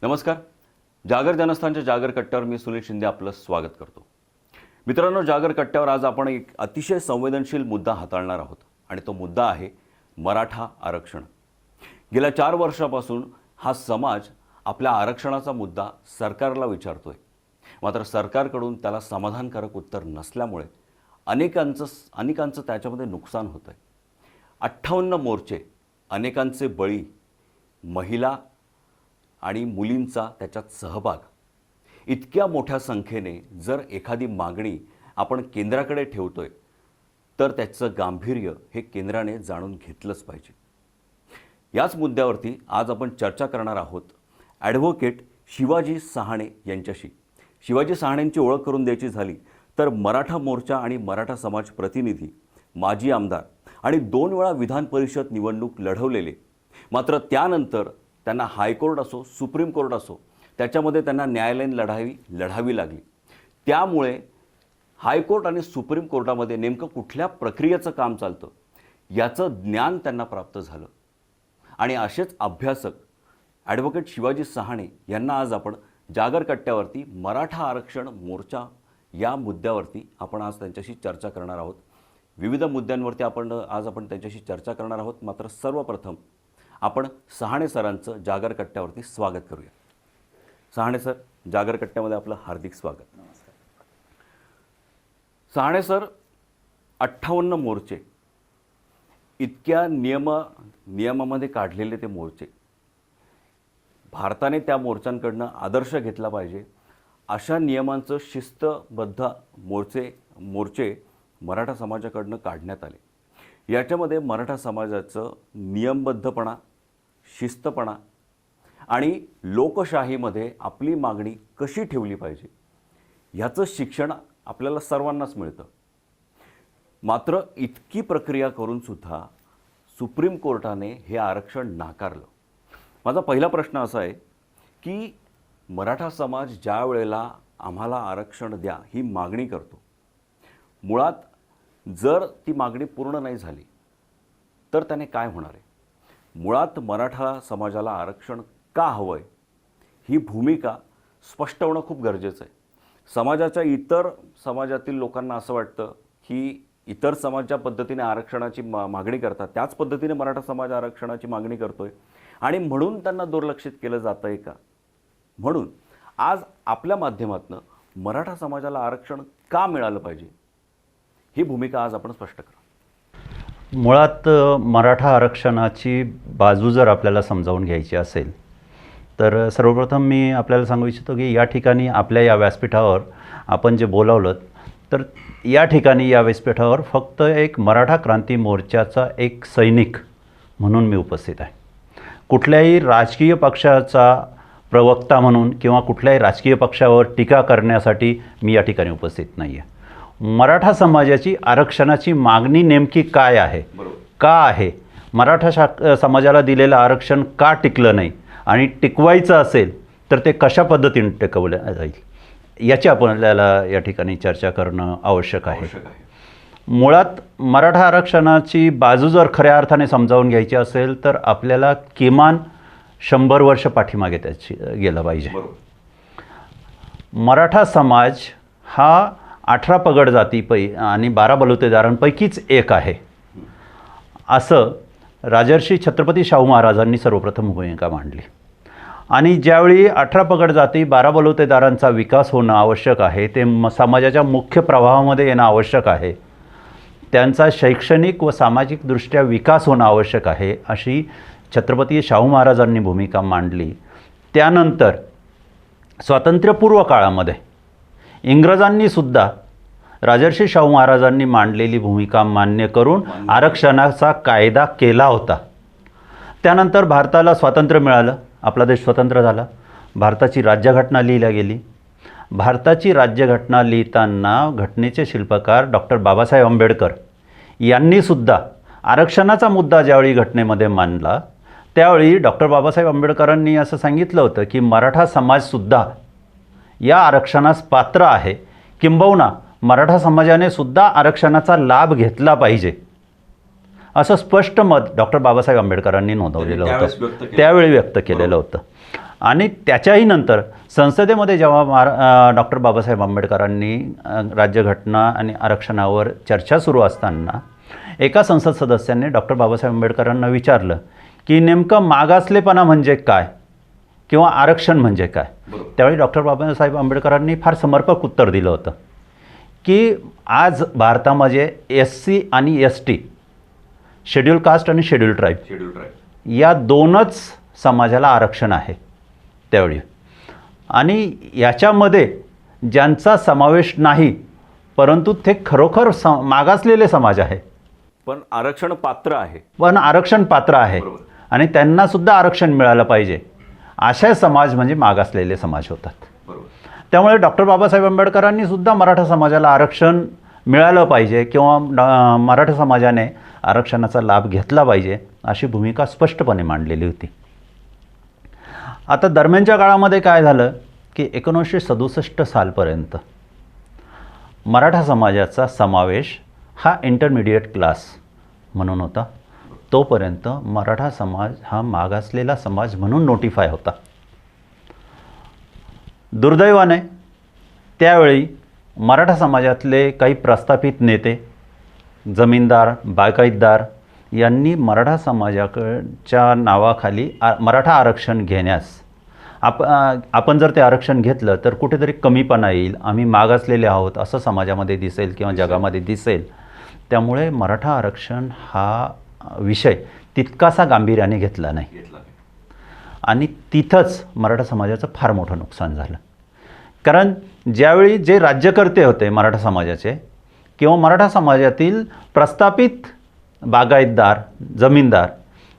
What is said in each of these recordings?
नमस्कार. जागर जनस्थानच्या जागर कट्ट्यावर मी सुनील शिंदे आपलं स्वागत करतो. मित्रांनो, जागर कट्ट्यावर आज आपण एक अतिशय संवेदनशील मुद्दा हाताळणार आहोत आणि तो मुद्दा आहे मराठा आरक्षण. गेल्या 4 वर्षापासून हा समाज आपल्या आरक्षणाचा मुद्दा सरकारला विचारतोय. मात्र सरकारकडून त्याला समाधानकारक उत्तर नसल्यामुळे अनेकांचं त्याच्यामध्ये नुकसान होतं आहे. 58 मोर्चे, अनेकांचे बळी, महिला आणि मुलींचा त्याच्यात सहभाग. इतक्या मोठ्या संख्येने जर एखादी मागणी आपण केंद्राकडे ठेवतोय तर त्याचं गांभीर्य हे केंद्राने जाणून घेतलंच पाहिजे. याच मुद्द्यावरती आज आपण चर्चा करणार आहोत ॲडव्होकेट शिवाजी सहाणे यांच्याशी. शिवाजी सहाणेंची ओळख करून द्यायची झाली तर मराठा मोर्चा आणि मराठा समाज प्रतिनिधी, माजी आमदार आणि 2 वेळा विधान परिषद निवडणूक लढवलेले. मात्र त्यानंतर त्यांना हायकोर्ट असो, सुप्रीम कोर्ट असो, त्याच्यामध्ये त्यांना न्यायालयीन लढावी लागली. त्यामुळे हायकोर्ट आणि सुप्रीम कोर्टामध्ये नेमकं कुठल्या प्रक्रियेचं काम चालतं याचं ज्ञान त्यांना प्राप्त झालं. आणि असेच अभ्यासक ॲडव्होकेट शिवाजी सहाणे यांना आज आपण जागर कट्ट्यावरती मराठा आरक्षण मोर्चा या मुद्द्यावरती आपण आज त्यांच्याशी चर्चा करणार आहोत. विविध मुद्द्यांवरती आज आपण त्यांच्याशी चर्चा करणार आहोत. मात्र सर्वप्रथम आपण सहाणे सरांचं जागर कट्ट्यावरती स्वागत करूया. सहाणे सर, जागर कट्ट्यामध्ये आपलं हार्दिक स्वागत. नमस्कार. सहाणे सर, 58 मोर्चे, इतक्या नियमामध्ये काढलेले ते मोर्चे, भारताने त्या मोर्चांकडनं आदर्श घेतला पाहिजे. अशा नियमांचं शिस्तबद्ध मोर्चे मराठा समाजाकडनं काढण्यात आले. याच्यामध्ये मराठा समाजाचं नियमबद्धपणा, शिस्तपणा आणि लोकशाहीमध्ये आपली मागणी कशी ठेवली पाहिजे ह्याचं शिक्षण आपल्याला सर्वांनाच मिळतं. मात्र इतकी प्रक्रिया करूनसुद्धा सुप्रीम कोर्टाने हे आरक्षण नाकारलं. माझा पहिला प्रश्न असा आहे की मराठा समाज ज्या वेळेला आम्हाला आरक्षण द्या ही मागणी करतो, मुळात जर ती मागणी पूर्ण नाही झाली तर त्याने काय होणार आहे? मुळात मराठा समाजाला आरक्षण का हवं आहे ही भूमिका स्पष्ट होणं खूप गरजेचं आहे. समाजाच्या इतर समाजातील लोकांना असं वाटतं की इतर समाज ज्या पद्धतीने आरक्षणाची मागणी करतात त्याच पद्धतीने मराठा समाज आरक्षणाची मागणी करतोय आणि म्हणून त्यांना दुर्लक्षित केलं जातं आहे का? म्हणून आज आपल्या माध्यमातून मराठा समाजाला आरक्षण का मिळालं पाहिजे ही भूमिका आज आपण स्पष्ट करू. मुळात मराठा आरक्षणाची बाजू जर आपल्याला समजावून घ्यायची असेल तर सर्वप्रथम मी आपल्याला सांगू इच्छितो की या ठिकाणी आपल्या या व्यासपीठावर आपण जे बोलावलं तर या ठिकाणी या व्यासपीठावर फक्त एक मराठा क्रांती मोर्चाचा एक सैनिक म्हणून मी उपस्थित आहे. कुठल्याही राजकीय पक्षाचा प्रवक्ता म्हणून किंवा कुठल्याही राजकीय पक्षावर टीका करण्यासाठी मी या ठिकाणी उपस्थित नाही आहे. मराठा समाजाची आरक्षणाची मागणी नेमकी काय आहे, का आहे, मराठा समाजाला दिलेलं आरक्षण का टिकलं नाही आणि टिकवायचं असेल तर ते कशा पद्धतीने टिकवलं जाईल याची आपल्याला या ठिकाणी चर्चा करणं आवश्यक आहे. मुळात मराठा आरक्षणाची बाजू जर खऱ्या अर्थाने समजावून घ्यायची असेल तर आपल्याला किमान 100 वर्ष पाठीमागे गेलं पाहिजे. मराठा समाज हा 18 पगड आणि 12 बलुतेदारांपैकीच एक आहे असं राजर्षी छत्रपती शाहू महाराजांनी सर्वप्रथम भूमिका मांडली. आणि ज्यावेळी 18 पगड जाती 12 बलुतेदारांचा विकास होणं आवश्यक आहे, ते समाजाच्या मुख्य प्रवाहामध्ये येणं आवश्यक आहे, त्यांचा शैक्षणिक व सामाजिकदृष्ट्या विकास होणं आवश्यक आहे अशी छत्रपती शाहू महाराजांनी भूमिका मांडली. त्यानंतर स्वातंत्र्यपूर्व काळामध्ये इंग्रजांनी सुद्धा राजर्षी शाहू महाराजांनी मांडलेली भूमिका मान्य करून आरक्षणाचा कायदा केला होता. त्यानंतर भारताला स्वातंत्र्य मिळालं, आपला देश स्वतंत्र झाला, भारताची राज्यघटना लिहिली गेली. भारताची राज्यघटना लिहिताना घटनेचे शिल्पकार डॉक्टर बाबासाहेब आंबेडकर यांनीसुद्धा आरक्षणाचा मुद्दा ज्यावेळी घटनेमध्ये मांडला त्यावेळी डॉक्टर बाबासाहेब आंबेडकरांनी असं सांगितलं होतं की मराठा समाजसुद्धा या आरक्षणास पात्र आहे, किंबहुना मराठा समाजाने सुद्धा आरक्षणाचा लाभ घेतला पाहिजे असं स्पष्ट मत डॉक्टर बाबासाहेब आंबेडकरांनी नोंदवलेलं होतं, त्यावेळी व्यक्त केलेलं होतं. आणि त्याच्याही नंतर संसदेमध्ये जेव्हा डॉक्टर बाबासाहेब आंबेडकरांनी राज्यघटना आणि आरक्षणावर चर्चा सुरू असताना एका संसद सदस्यांनी डॉक्टर बाबासाहेब आंबेडकरांना विचारलं की नेमकं मागासलेपणा म्हणजे काय किंवा आरक्षण म्हणजे काय. त्यावेळी डॉक्टर बाबासाहेब आंबेडकरांनी फार समर्पक उत्तर दिलं होतं की आज भारतामध्ये SC आणि ST शेड्यूल कास्ट आणि शेड्यूल ट्राईब या दोनच समाजाला आरक्षण आहे त्यावेळी. आणि याच्यामध्ये ज्यांचा समावेश नाही परंतु ते खरोखर मागासलेले समाज आहे पण आरक्षण पात्र आहे आणि त्यांनासुद्धा आरक्षण मिळालं पाहिजे असे समाज म्हणजे मागासलेले समाज होतात. त्यामुळे डॉक्टर बाबासाहेब आंबेडकरांनी सुद्धा मराठा समाजाला आरक्षण मिळालं पाहिजे किंवा मराठा समाजाने आरक्षणाचा लाभ घेतला पाहिजे अशी भूमिका स्पष्टपणे मांडलेली होती. आता दरम्यानच्या काळामध्ये काय झालं की 1967 सालपर्यंत मराठा समाजाचा समावेश हा इंटरमिडिएट क्लास म्हणून होता. तोपर्यंत मराठा समाज हा मागासलेला समाज म्हणून नोटिफाय होता. दुर्दैवाने त्यावेळी मराठा समाजातले काही प्रस्थापित नेते, जमीनदार, बागायतदार यांनी मराठा समाजाच्या नावाखाली मराठा आरक्षण घेण्यास आपण जर ते आरक्षण घेतलं तर कुठेतरी कमीपणा येईल, आम्ही मागासलेले आहोत असं समाजामध्ये दिसेल किंवा जगामध्ये दिसेल. त्यामुळे मराठा आरक्षण हा विषय तितकासा गांभीर्याने घेतला नाही आणि तिथंच मराठा समाजाचं फार मोठं नुकसान झालं. कारण ज्यावेळी जे राज्यकर्ते होते मराठा समाजाचे किंवा मराठा समाजातील प्रस्थापित बागायतदार, जमीनदार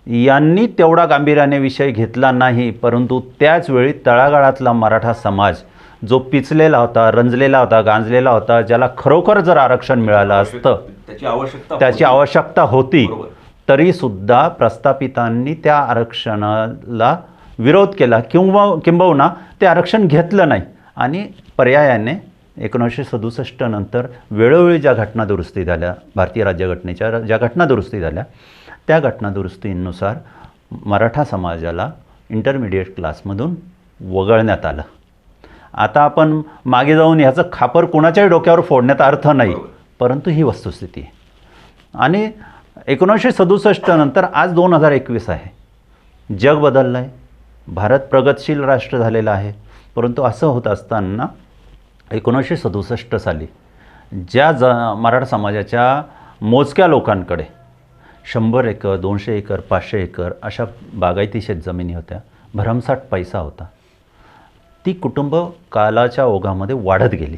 यांनी तेवढा गांभीर्याने विषय घेतला नाही, परंतु त्याचवेळी तळागाळातला मराठा समाज जो पिचलेला होता, रंजलेला होता, गांजलेला होता, ज्याला खरोखर जर आरक्षण मिळालं असतं, त्याची आवश्यकता होती, तरीसुद्धा प्रस्थापितांनी त्या आरक्षणाला विरोध केला किंबहुना ते आरक्षण घेतलं नाही. आणि पर्यायाने 1967 नंतर वेळोवेळी ज्या घटनादुरुस्ती झाल्या, भारतीय राज्यघटनेच्या ज्या घटनादुरुस्ती झाल्या, त्या घटनादुरुस्तीनुसार मराठा समाजाला इंटरमिडिएट क्लासमधून वगळण्यात आलं. आता आपण मागे जाऊन ह्याचं खापर कोणाच्याही डोक्यावर फोडण्यात अर्थ नाही, परंतु ही वस्तुस्थिती आहे. आणि 1967 नंतर आज 2021 आहे. जग बदललं आहे, भारत प्रगतशील राष्ट्र झालेलं आहे. परंतु असं होत असताना 1967 साली ज्या मराठा समाजाच्या मोजक्या लोकांकडे 100 एकर, 200 एकर, 500 एकर अशा बागायती शेतजमिनी होत्या, भरमसाठ पैसा होता, ती कुटुंब कालाच्या ओघामध्ये वाढत गेली.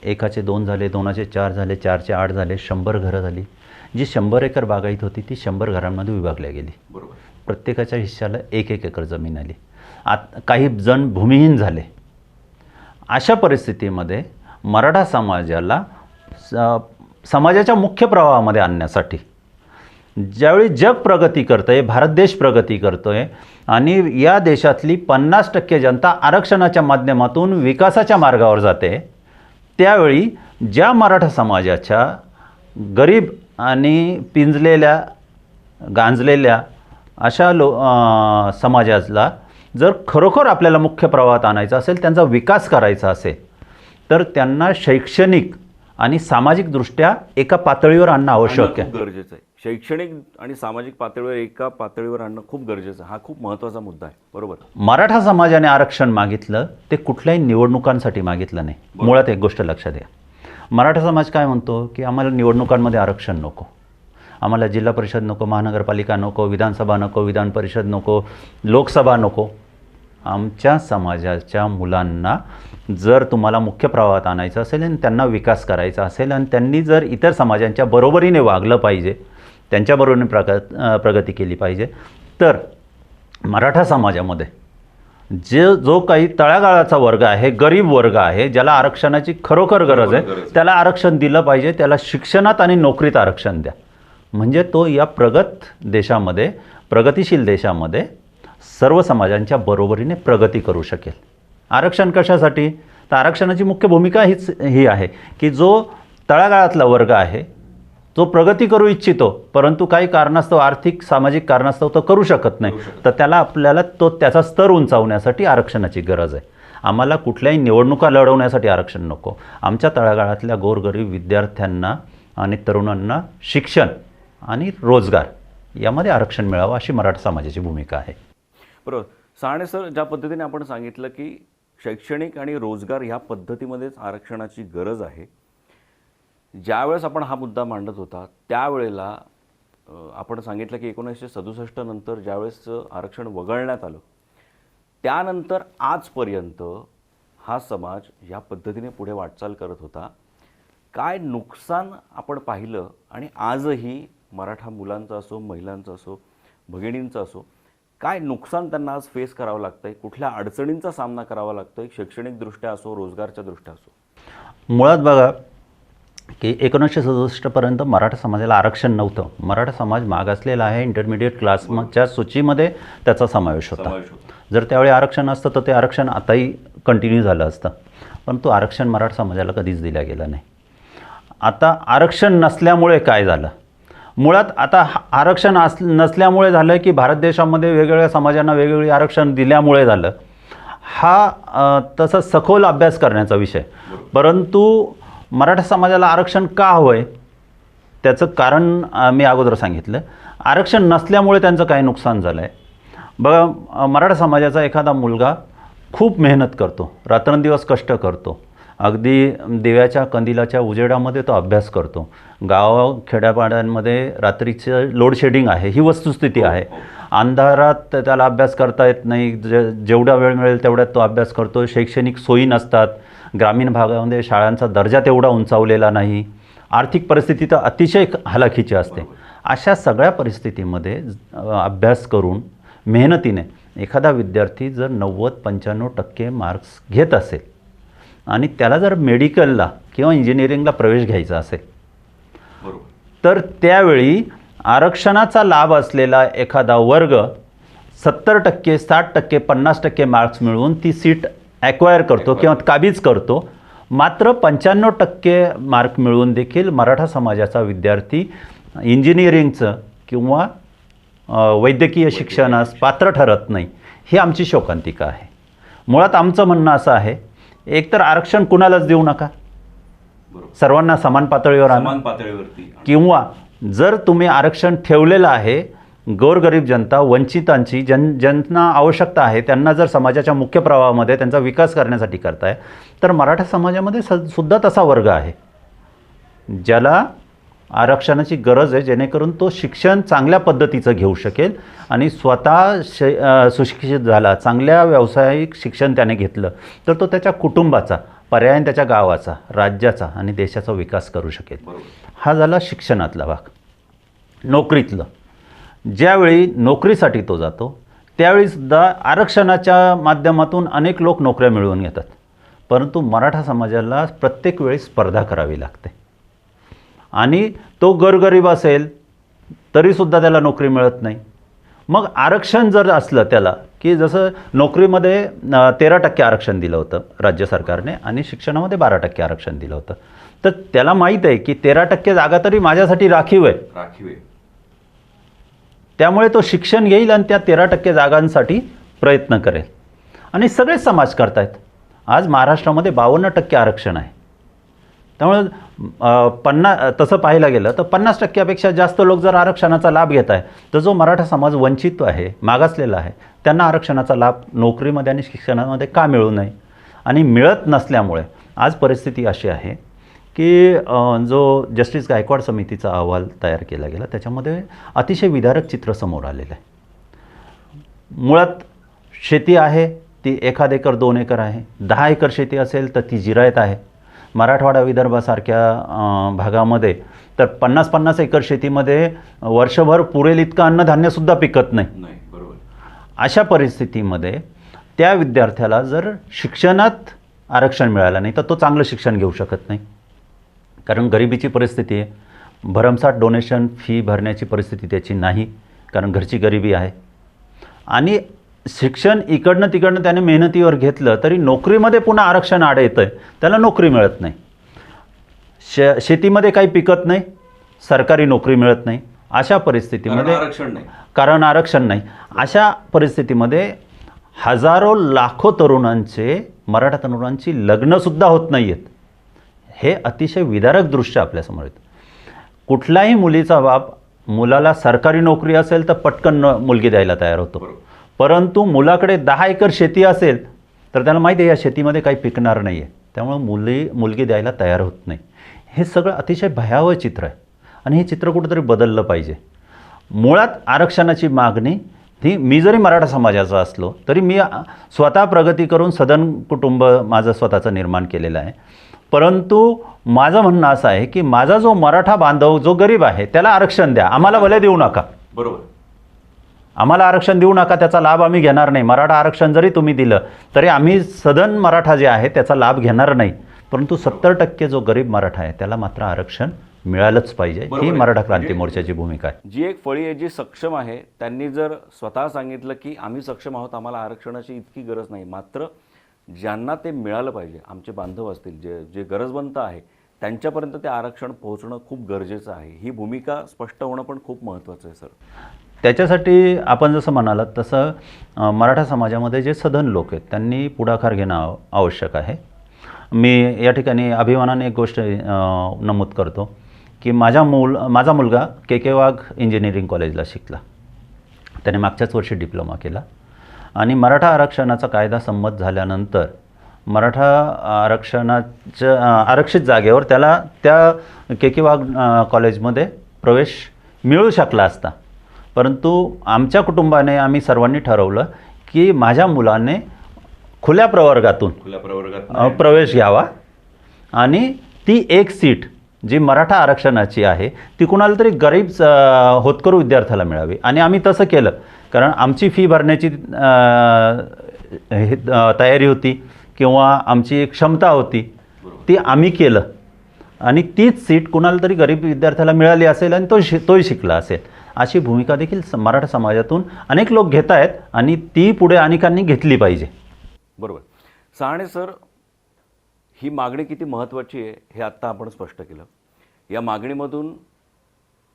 एकाचे 2 झाले, 2चे 4 झाले, 4चे 8 झाले, 100 घरं झाली. जी 100 एकर बागायत होती ती 100 घरांमध्ये विभागल्या गेली. प्रत्येकाच्या हिश्श्याला 1-1 एकर जमीन आली. काही जण भूमिहीन झाले. अशा परिस्थितीमध्ये मराठा समाजाला समाजाच्या मुख्य प्रवाहामध्ये आणण्यासाठी ज्यावेळी जग प्रगती करतं आहे, भारत देश प्रगती करतो आहे आणि या देशातली 50% जनता आरक्षणाच्या माध्यमातून विकासाच्या मार्गावर जाते, त्यावेळी ज्या मराठा समाजाच्या गरीब आणि पिंजलेल्या, गांजलेल्या अशा समाजाला जर खरोखर आपल्याला मुख्य प्रवाहात आणायचं असेल, त्यांचा विकास करायचा असेल, तर त्यांना शैक्षणिक आणि सामाजिकदृष्ट्या एका पातळीवर आणणं आवश्यक आहे. गरजेचं आहे. शैक्षणिक आणि सामाजिक पातळीवर एका पातळीवर आणणं खूप गरजेचं आहे. हा खूप महत्त्वाचा मुद्दा आहे. बरोबर. मराठा समाजाने आरक्षण मागितलं ते कुठल्याही निवडणुकांसाठी मागितलं नाही. मुळात एक गोष्ट लक्षात घ्या, मराठा समाज काय म्हणतो की आम्हाला निवडणुकांमध्ये आरक्षण नको, आम्हाला जिल्हा परिषद नको, महानगरपालिका नको, विधानसभा नको, विधान परिषद नको, लोकसभा नको. आमच्या समाजाच्या मुलांना जर तुम्हाला मुख्य प्रवाहात आणायचं असेल आणि त्यांना विकास करायचा असेल आणि त्यांनी जर इतर समाजांच्या बरोबरीने वागलं पाहिजे, त्यांच्याबरोबरीने प्रगती केली पाहिजे, तर मराठा समाजामध्ये जो काही तळागाळाचा वर्ग आहे, गरीब वर्ग आहे, ज्याला आरक्षणाची खरोखर गरज आहे, त्याला आरक्षण दिलं पाहिजे. त्याला शिक्षणात आणि नोकरीत आरक्षण द्या, म्हणजे तो या प्रगत देशामध्ये, प्रगतिशील देशामध्ये सर्व समाजांच्या बरोबरीने प्रगती करू शकेल. आरक्षण कशासाठी? तर आरक्षणाची मुख्य भूमिका ही आहे की जो तळागाळातला वर्ग आहे जो प्रगती करू इच्छितो परंतु काही कारणास्तव आर्थिक सामाजिक कारणास्तव तो करू शकत नाही, तर त्याला आपल्याला त्याचा स्तर उंचावण्यासाठी आरक्षणाची गरज आहे. आम्हाला कुठल्याही निवडणुका लढवण्यासाठी आरक्षण नको. आमच्या तळागाळातल्या गोरगरीब विद्यार्थ्यांना आणि तरुणांना शिक्षण आणि रोजगार यामध्ये आरक्षण मिळावं अशी मराठा समाजाची भूमिका आहे. बरोबर. साने सर, ज्या पद्धतीने आपण सांगितलं की शैक्षणिक आणि रोजगार ह्या पद्धतीमध्येच आरक्षणाची गरज आहे, ज्यावेळेस आपण हा मुद्दा मांडत होता त्यावेळेला आपण सांगितलं की 1967 नंतर ज्यावेळेस आरक्षण वगळण्यात आलं त्यानंतर आजपर्यंत हा समाज या पद्धतीने पुढे वाटचाल करत होता. काय नुकसान आपण पाहिलं आणि आजही मराठा मुलांचं असो, महिलांचं असो, भगिनींचं असो, काय नुकसान त्यांना आज फेस करावं लागतंय, कुठल्या अडचणींचा सामना करावा लागतोय, शैक्षणिकदृष्ट्या असो, रोजगारच्या दृष्ट्या असो? मुळात बघा की 1967पर्यंत मराठा समाजाला आरक्षण नव्हतं. मराठा समाज मागासलेला आहे, इंटरमिडिएट क्लासच्या सूचीमध्ये त्याचा समावेश होता. जर त्यावेळी आरक्षण असतं तर ते आरक्षण आताही कंटिन्यू झालं असतं, परंतु आरक्षण मराठा समाजाला कधीच दिलं गेलं नाही. आता आरक्षण नसल्यामुळे काय झालं, मुळात आता आरक्षण नसल्यामुळे झालं की भारत देशामध्ये वेगवेगळ्या समाजांना वेगवेगळे आरक्षण दिल्यामुळे झालं. हा तसा सखोल अभ्यास करण्याचा विषय. परंतु मराठा समाजाला आरक्षण का हवं आहे त्याचं कारण मी अगोदर सांगितलं. आरक्षण नसल्यामुळे त्यांचं काय नुकसान झालं आहे. बघा, मराठा समाजाचा एखादा मुलगा खूप मेहनत करतो, रात्रंदिवस कष्ट करतो, अगदी दिव्याच्या कंदिलाच्या उजेडामध्ये तो अभ्यास करतो. खेड्यापाड्यांमध्ये रात्रीचं लोडशेडिंग आहे, ही वस्तुस्थिती आहे. अंधारात त्याला अभ्यास करता येत नाही, जेवढा वेळ मिळेल तेवढ्यात तो अभ्यास करतो. शैक्षणिक सोयी नसतात, ग्रामीण भागामध्ये शाळांचा दर्जा तेवढा उंचावलेला नाही, आर्थिक परिस्थिती तर अतिशय हलाखीची असते. अशा सगळ्या परिस्थितीमध्ये अभ्यास करून मेहनतीने एखादा विद्यार्थी जर 90-95% मार्क्स घेत असेल आणि त्याला जर मेडिकलला किंवा इंजिनिअरिंगला प्रवेश घ्यायचा असेल तर त्यावेळी आरक्षणाचा लाभ असलेला एखादा वर्ग 70%, 60%, 50% मार्क्स मिळवून ती सीट ॲक्वायर करतो किंवा काबीज करतो. मात्र 95% मार्क मिळवून देखील मराठा समाजाचा विद्यार्थी इंजिनिअरिंगचं किंवा वैद्यकीय शिक्षणास पात्र ठरत नाही. ही आमची शोकांतिका आहे. मुळात आमचं म्हणणं असं आहे, एकतर आरक्षण कुणालाच देऊ नका, सर्वांना समान पातळीवर आणा, किंवा जर तुम्ही आरक्षण ठेवलेलं आहे, गोरगरीब जनता, वंचितांची, ज्यांना आवश्यकता आहे त्यांना जर समाजाच्या मुख्य प्रवाहामध्ये त्यांचा विकास करण्यासाठी करताय, तर मराठा समाजामध्ये सुद्धा तसा वर्ग आहे ज्याला आरक्षणाची गरज आहे, जेणेकरून तो शिक्षण चांगल्या पद्धतीचं घेऊ शकेल आणि स्वतः सुशिक्षित झाला, चांगल्या व्यावसायिक शिक्षण त्याने घेतलं तर तो त्याच्या कुटुंबाचा, पर्यायाने त्याच्या गावाचा, राज्याचा आणि देशाचा विकास करू शकेल. हा झाला शिक्षणातला भाग. नोकरीतलं, ज्यावेळी नोकरीसाठी तो जातो त्यावेळीसुद्धा आरक्षणाच्या माध्यमातून अनेक लोक नोकऱ्या मिळवून घेतात, परंतु मराठा समाजाला प्रत्येक वेळी स्पर्धा करावी लागते आणि तो गोरगरीब असेल तरीसुद्धा त्याला नोकरी मिळत नाही. मग आरक्षण जर असलं त्याला, की जसं नोकरीमध्ये 13% आरक्षण दिलं होतं राज्य सरकारने आणि शिक्षणामध्ये 12% आरक्षण दिलं होतं, तर त्याला माहीत आहे की 13% जागा तरी माझ्यासाठी राखीव आहे, त्यामुळे तो शिक्षण घेईल आणि त्या 13% जागांसाठी प्रयत्न करेल. आणि सगळेच समाज करतायत. आज महाराष्ट्रामध्ये 52% आरक्षण आहे. त्यामुळे तसं पाहायला गेलं तर 50%पेक्षा जास्त लोक जर आरक्षणाचा लाभ घेत आहे, तर जो मराठा समाज वंचित आहे, मागासलेला आहे, त्यांना आरक्षणाचा लाभ नोकरीमध्ये आणि शिक्षणामध्ये का मिळू नये. आणि मिळत नसल्यामुळे आज परिस्थिती अशी आहे की जो जस्टिस गायकवाड समितीचा अहवाल तयार केला गेला त्याच्यामध्ये अतिशय विदारक चित्र समोर आलेलं आहे. मुळात शेती आहे ती 1 एकर 2 एकर आहे, 10 एकर शेती असेल तर ती जिरायत आहे. मराठवाडा विदर्भासारख्या भागामध्ये तर 50-50 एकर शेतीमध्ये वर्षभर पुरेल इतकं अन्नधान्यसुद्धा पिकत नाही. अशा परिस्थितीमध्ये त्या विद्यार्थ्याला जर शिक्षणात आरक्षण मिळालं नाही तर तो चांगलं शिक्षण घेऊ शकत नाही, कारण गरिबीची परिस्थिती आहे. भरमसाठ डोनेशन फी भरण्याची परिस्थिती त्याची नाही, कारण घरची गरिबी आहे. आणि शिक्षण इकडनं तिकडनं त्याने मेहनतीवर घेतलं तरी नोकरीमध्ये पुन्हा आरक्षण आड येतं आहे, त्याला नोकरी मिळत नाही. शेतीमध्ये काही पिकत नाही, सरकारी नोकरी मिळत नाही. अशा परिस्थितीमध्ये आरक्षण नाही. कारण आरक्षण नाही. अशा परिस्थितीमध्ये हजारो लाखो तरुणांचे, मराठा तरुणांची लग्नसुद्धा होत नाही आहेत. हे अतिशय विदारक दृश्य आपल्यासमोर येतं. कुठल्याही मुलीचा बाप मुलाला सरकारी नोकरी असेल तर पटकन मुलगी द्यायला तयार होतो. परंतु मुलाकडे 10 एकर शेती असेल तर त्याला माहिती आहे या शेतीमध्ये काही पिकणार नाही आहे, त्यामुळे मुलगी द्यायला तयार होत नाही. हे सगळं अतिशय भयावह चित्र आहे आणि हे चित्र कुठंतरी बदललं पाहिजे. मुळात आरक्षणाची मागणी ही, मी जरी मराठा समाजाचा असलो तरी मी स्वतः प्रगती करून सदन कुटुंब माझं स्वतःचं निर्माण केलेलं आहे. परंतु माझं म्हणणं असं आहे की माझा जो मराठा बांधव जो गरीब आहे त्याला आरक्षण द्या, आम्हाला भले देऊ नका. बरोबर. आम्हाला आरक्षण देऊ नका, त्याचा लाभ आम्ही घेणार नाही. मराठा आरक्षण जरी तुम्ही दिलं तरी आम्ही सदन मराठा जे आहे त्याचा लाभ घेणार नाही. परंतु 70% जो गरीब मराठा आहे त्याला मात्र आरक्षण मिळालंच पाहिजे. ही मराठा क्रांती मोर्चाची भूमिका आहे. जी एक फळी आहे जी सक्षम आहे, त्यांनी जर स्वतः सांगितलं की आम्ही सक्षम आहोत, आम्हाला आरक्षणाची इतकी गरज नाही, मात्र ज्यांना ते मिळालं पाहिजे, आमचे बांधव असतील, जे गरजवंत आहे त्यांच्यापर्यंत ते आरक्षण पोहोचणं खूप गरजेचं आहे. ही भूमिका स्पष्ट होणं पण खूप महत्त्वाचं आहे सर. त्याच्यासाठी आपण जसं म्हणालात तसं मराठा समाजामध्ये जे सधन लोक आहेत त्यांनी पुढाकार घेणं आवश्यक आहे. मी या ठिकाणी अभिमानाने एक गोष्ट नमूद करतो की माझा मुलगा के वाघ इंजिनिअरिंग कॉलेजला शिकला. त्याने मागच्याच वर्षी डिप्लोमा केला आणि मराठा आरक्षणाचा कायदा संमत झाल्यानंतर मराठा आरक्षित जागेवर त्याला त्या के वाघ कॉलेजमध्ये प्रवेश मिळू शकला असता. परंतु आमच्या कुटुंबाने, आम्ही सर्वांनी ठरवलं की माझ्या मुलाने खुल्या प्रवर्गातून प्रवेश घ्यावा आणि ती एक सीट जी मराठा आरक्षणाची आहे ती कुणाला तरी गरीब होतकरू विद्यार्थ्याला मिळावी. आणि आम्ही तसं केलं, कारण आमची फी भरण्याची तयारी होती किंवा आमची एक क्षमता होती, ती आम्ही केलं आणि तीच सीट कुणाला तरी गरीब विद्यार्थ्याला मिळाली असेल आणि तोही शिकला असेल. अशी भूमिका देखील मराठा समाजातून अनेक लोक घेत आहेत आणि ती पुढे अनेकांनी घेतली पाहिजे. बरोबर. सहाणे सर, ही मागणी किती महत्त्वाची आहे हे आत्ता आपण स्पष्ट केलं. या मागणीमधून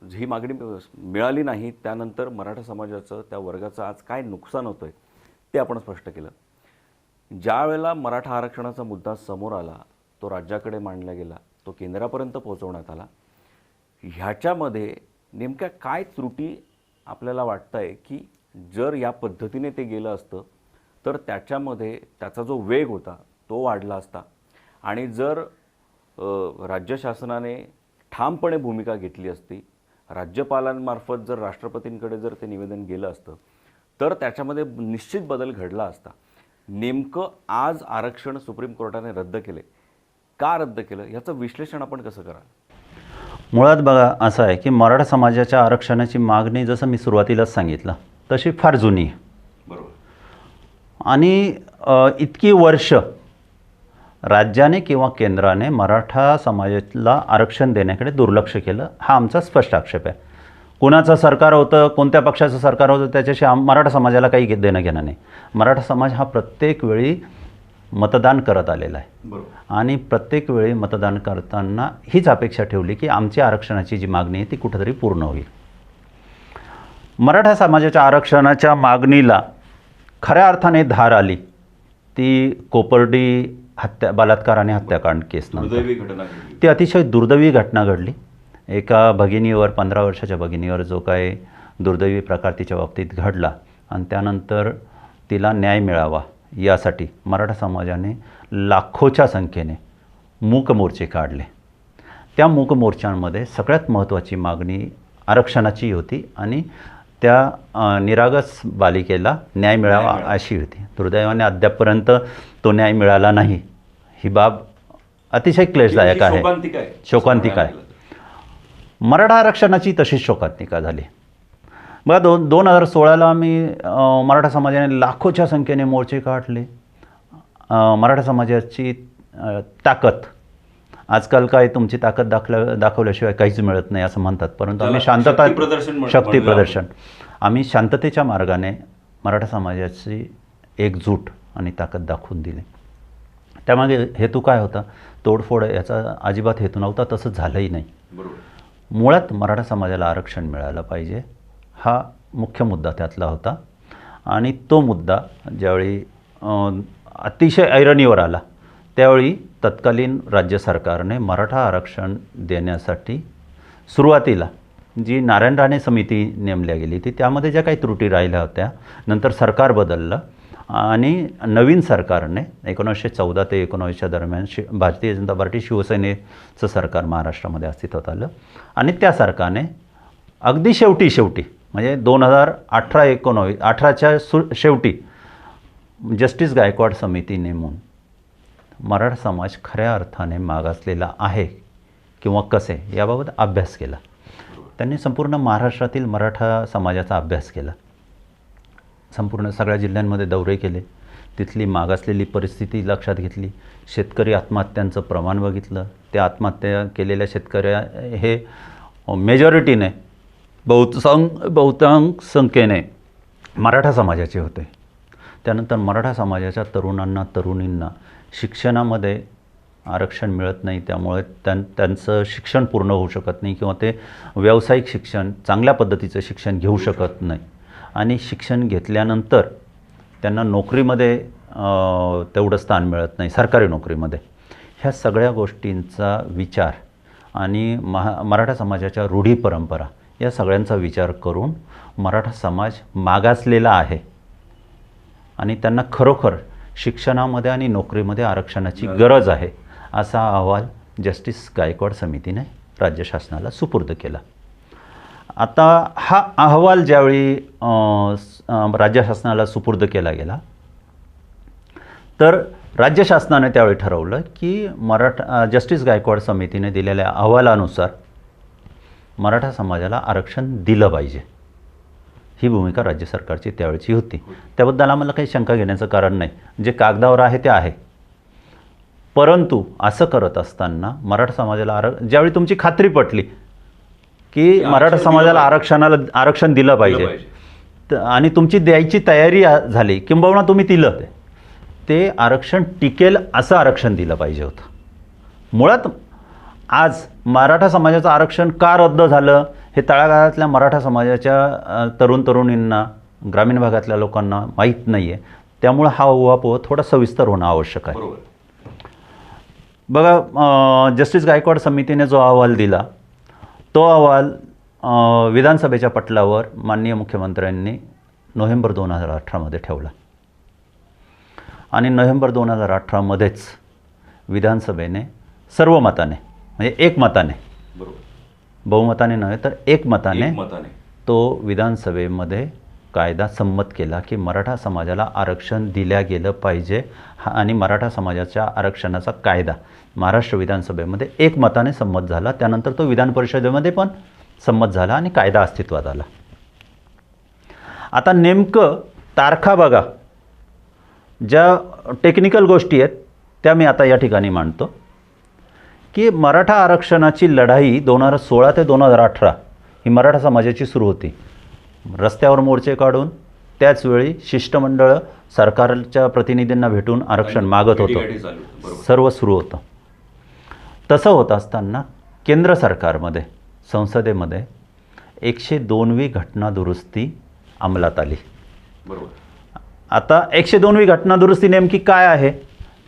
ही मागणी मिळाली नाही त्यानंतर मराठा समाजाचं, त्या वर्गाचं आज काय नुकसान होतं आहे ते आपण स्पष्ट केलं. ज्या वेळेला मराठा आरक्षणाचा मुद्दा समोर आला, तो राज्याकडे मांडला गेला, तो केंद्रापर्यंत पोहोचवण्यात आला. ह्याच्यामध्ये नेमक्या काय त्रुटी आपल्याला वाटतं आहे की जर या पद्धतीने ते गेलं असतं तर त्याच्यामध्ये त्याचा जो वेग होता तो वाढला असता आणि जर राज्य शासनाने ठामपणे भूमिका घेतली असती, राज्यपालांमार्फत जर राष्ट्रपतींकडे जर ते निवेदन गेलं असतं तर त्याच्यामध्ये निश्चित बदल घडला असता. नेमकं आज आरक्षण सुप्रीम कोर्टाने रद्द केले, का रद्द केलं याचं विश्लेषण आपण कसं कराल? मुळात बघा असं आहे की मराठा समाजाच्या आरक्षणाची मागणी जसं मी सुरुवातीलाच सांगितलं तशी फार जुनी आहे. बरोबर. आणि इतकी वर्ष राज्याने किंवा केंद्राने मराठा समाजाला आरक्षण देण्याकडे दुर्लक्ष केलं, हा आमचा स्पष्ट आक्षेप आहे. कुणाचं सरकार होतं, कोणत्या पक्षाचं सरकार होतं त्याच्याशी मराठा समाजाला काही देणं घेणं नाही. मराठा समाज हा प्रत्येक वेळी मतदान करत आलेला आहे. बरोबर. आणि प्रत्येक वेळी मतदान करताना हीच अपेक्षा ठेवली की आमची आरक्षणाची जी मागणी आहे ती कुठंतरी पूर्ण होईल. मराठा समाजाच्या आरक्षणाच्या मागणीला खऱ्या अर्थाने धार आली ती कोपर्डी बलात्कार आणि हत्याकांड केसनंतर. ती अतिशय दुर्दैवी घटना घडली. एका भगिनीवर, 15 वर्षाच्या भगिनीवर जो काय दुर्दैवी प्रकार तिच्या बाबतीत घडला आणि त्यानंतर तिला न्याय मिळावा यासाठी मराठा समाजाने लाखोच्या संख्येने मूक मोर्चे काढले. त्या मूक मोर्चांमध्ये सगळ्यात महत्त्वाची मागणी आरक्षणाची होती आणि त्या निरागस बालिकेला न्याय मिळावा अशी होती. दुर्दैवाने अद्यापपर्यंत तो न्याय मिळाला नाही. ही बाब अतिशय क्लेशदायक आहे, शोकांतिका आहे. मराठा आरक्षणाची तशीच शोकांतिका झाली. बघा 2016ला मी मराठा समाजाने लाखोच्या संख्येने मोर्चे काढले. मराठा समाजाची ताकद, आजकाल काय तुमची ताकद दाखवल्याशिवाय काहीच मिळत नाही असं म्हणतात, परंतु आम्ही शक्ती प्रदर्शन आम्ही शांततेच्या मार्गाने मराठा समाजाची एकजूट आणि ताकद दाखवून दिली. त्यामागे हेतू काय होता? तोडफोड याचा अजिबात हेतू नव्हता, तसं झालंही नाही. मुळात मराठा समाजाला आरक्षण मिळालं पाहिजे हा मुख्य मुद्दा त्यातला होता. आणि तो मुद्दा ज्यावेळी अतिशय ऐरणीवर आला त्यावेळी तत्कालीन राज्य सरकारने मराठा आरक्षण देण्यासाठी सुरुवातीला जी नारायण राणे समिती नेमल्या गेली ती त्यामध्ये ज्या काही त्रुटी राहिल्या होत्या, नंतर सरकार बदललं आणि नवीन सरकारने 1914 ते 19 दरम्यान भारतीय जनता पार्टी शिवसेनेचं सरकार महाराष्ट्रामध्ये अस्तित्वात आलं आणि त्या सरकारने अगदी शेवटी म्हणजे 2018-19 शेवटी जस्टिस गायकवाड समिती नेमून मराठा समाज खऱ्या अर्थाने मागासलेला आहे किंवा कसे याबाबत अभ्यास केला. त्यांनी संपूर्ण महाराष्ट्रातील मराठा समाजाचा अभ्यास केला. संपूर्ण सगळ्या जिल्ह्यांमध्ये दौरे केले, तिथली मागासलेली परिस्थिती लक्षात घेतली, शेतकरी आत्महत्यांचं प्रमाण बघितलं. त्या आत्महत्या केलेल्या शेतकऱ्या हे मेजॉरिटीने बहुतांश संख्येने मराठा समाजाचे होते. त्यानंतर मराठा समाजाच्या तरुणांना तरुणींना शिक्षणामध्ये आरक्षण मिळत नाही, त्यामुळे त्यांचं शिक्षण पूर्ण होऊ शकत नाही किंवा ते व्यावसायिक शिक्षण चांगल्या पद्धतीचं शिक्षण घेऊ शकत नाही आणि शिक्षण घेतल्यानंतर त्यांना नोकरीमध्ये तेवढं स्थान मिळत नाही, सरकारी नोकरीमध्ये. ह्या सगळ्या गोष्टींचा विचार आणि मराठा समाजाच्या रूढी परंपरा या सगळ्यांचा विचार करून मराठा समाज मागासलेला आहे आणि त्यांना खरोखर शिक्षणामध्ये आणि नोकरीमध्ये आरक्षणाची गरज आहे असा अहवाल जस्टिस गायकवाड समितीने राज्य शासनाला सुपूर्द केला. आता हा अहवाल ज्यावेळी राज्य शासनाला सुपूर्द केला गेला तर राज्य शासनाने त्यावेळी ठरवलं की जस्टिस गायकवाड समितीने दिलेल्या अहवालानुसार मराठा समाजाला आरक्षण दिलं पाहिजे. ही भूमिका राज्य सरकारची त्यावेळची होती. त्याबद्दल आम्हाला काही शंका घेण्याचं कारण नाही, जे कागदावर आहे ते आहे. परंतु असं करत असताना मराठा समाजाला ज्यावेळी तुमची खात्री पटली की मराठा समाजाला आरक्षण दिलं पाहिजे आणि तुमची द्यायची तयारी झाली किंबहुना तुम्ही दिलं ते आरक्षण टिकेल असं आरक्षण दिलं पाहिजे होतं. मुळात आज मराठा समाजाचं आरक्षण का रद्द झालं हे तळागाळातल्या मराठा समाजाच्या तरुणींना, ग्रामीण भागातल्या लोकांना माहीत नाही आहे. त्यामुळं हा उहापोह थोडा सविस्तर होणं आवश्यक आहे. बघा, जस्टिस गायकवाड समितीने जो अहवाल दिला तो अहवाल विधानसभेच्या पटलावर माननीय मुख्यमंत्र्यांनी नोव्हेंबर 2018 ठेवला आणि नोव्हेंबर 2018मध्येच विधानसभेने सर्वमताने म्हणजे एकमताने, बहुमताने नव्हे तर एकमताने तो विधानसभेमध्ये कायदा संमत केला की मराठा समाजाला आरक्षण दिल्या गेलं पाहिजे आणि मराठा समाजाच्या आरक्षणाचा कायदा महाराष्ट्र विधानसभेमध्ये एकमताने संमत झाला. त्यानंतर तो विधान परिषदेमध्ये पण संमत झाला आणि कायदा अस्तित्वात आला. आता नेमकं तारखा बघा, ज्या टेक्निकल गोष्टी आहेत त्या मी आता या ठिकाणी मांडतो की मराठा आरक्षणाची लढाई 2016 ते 2018 ही मराठा समाजाची सुरू होती. रस्त्यावर मोर्चे काढून त्याचवेळी शिष्टमंडळ सरकारच्या प्रतिनिधींना भेटून आरक्षण मागत होतं, सर्व सुरू होतं. तसं होत असताना केंद्र सरकारमध्ये संसदेमध्ये 102वी घटना दुरुस्ती अंमलात आली. आता 102वी घटना दुरुस्ती नेमकी काय आहे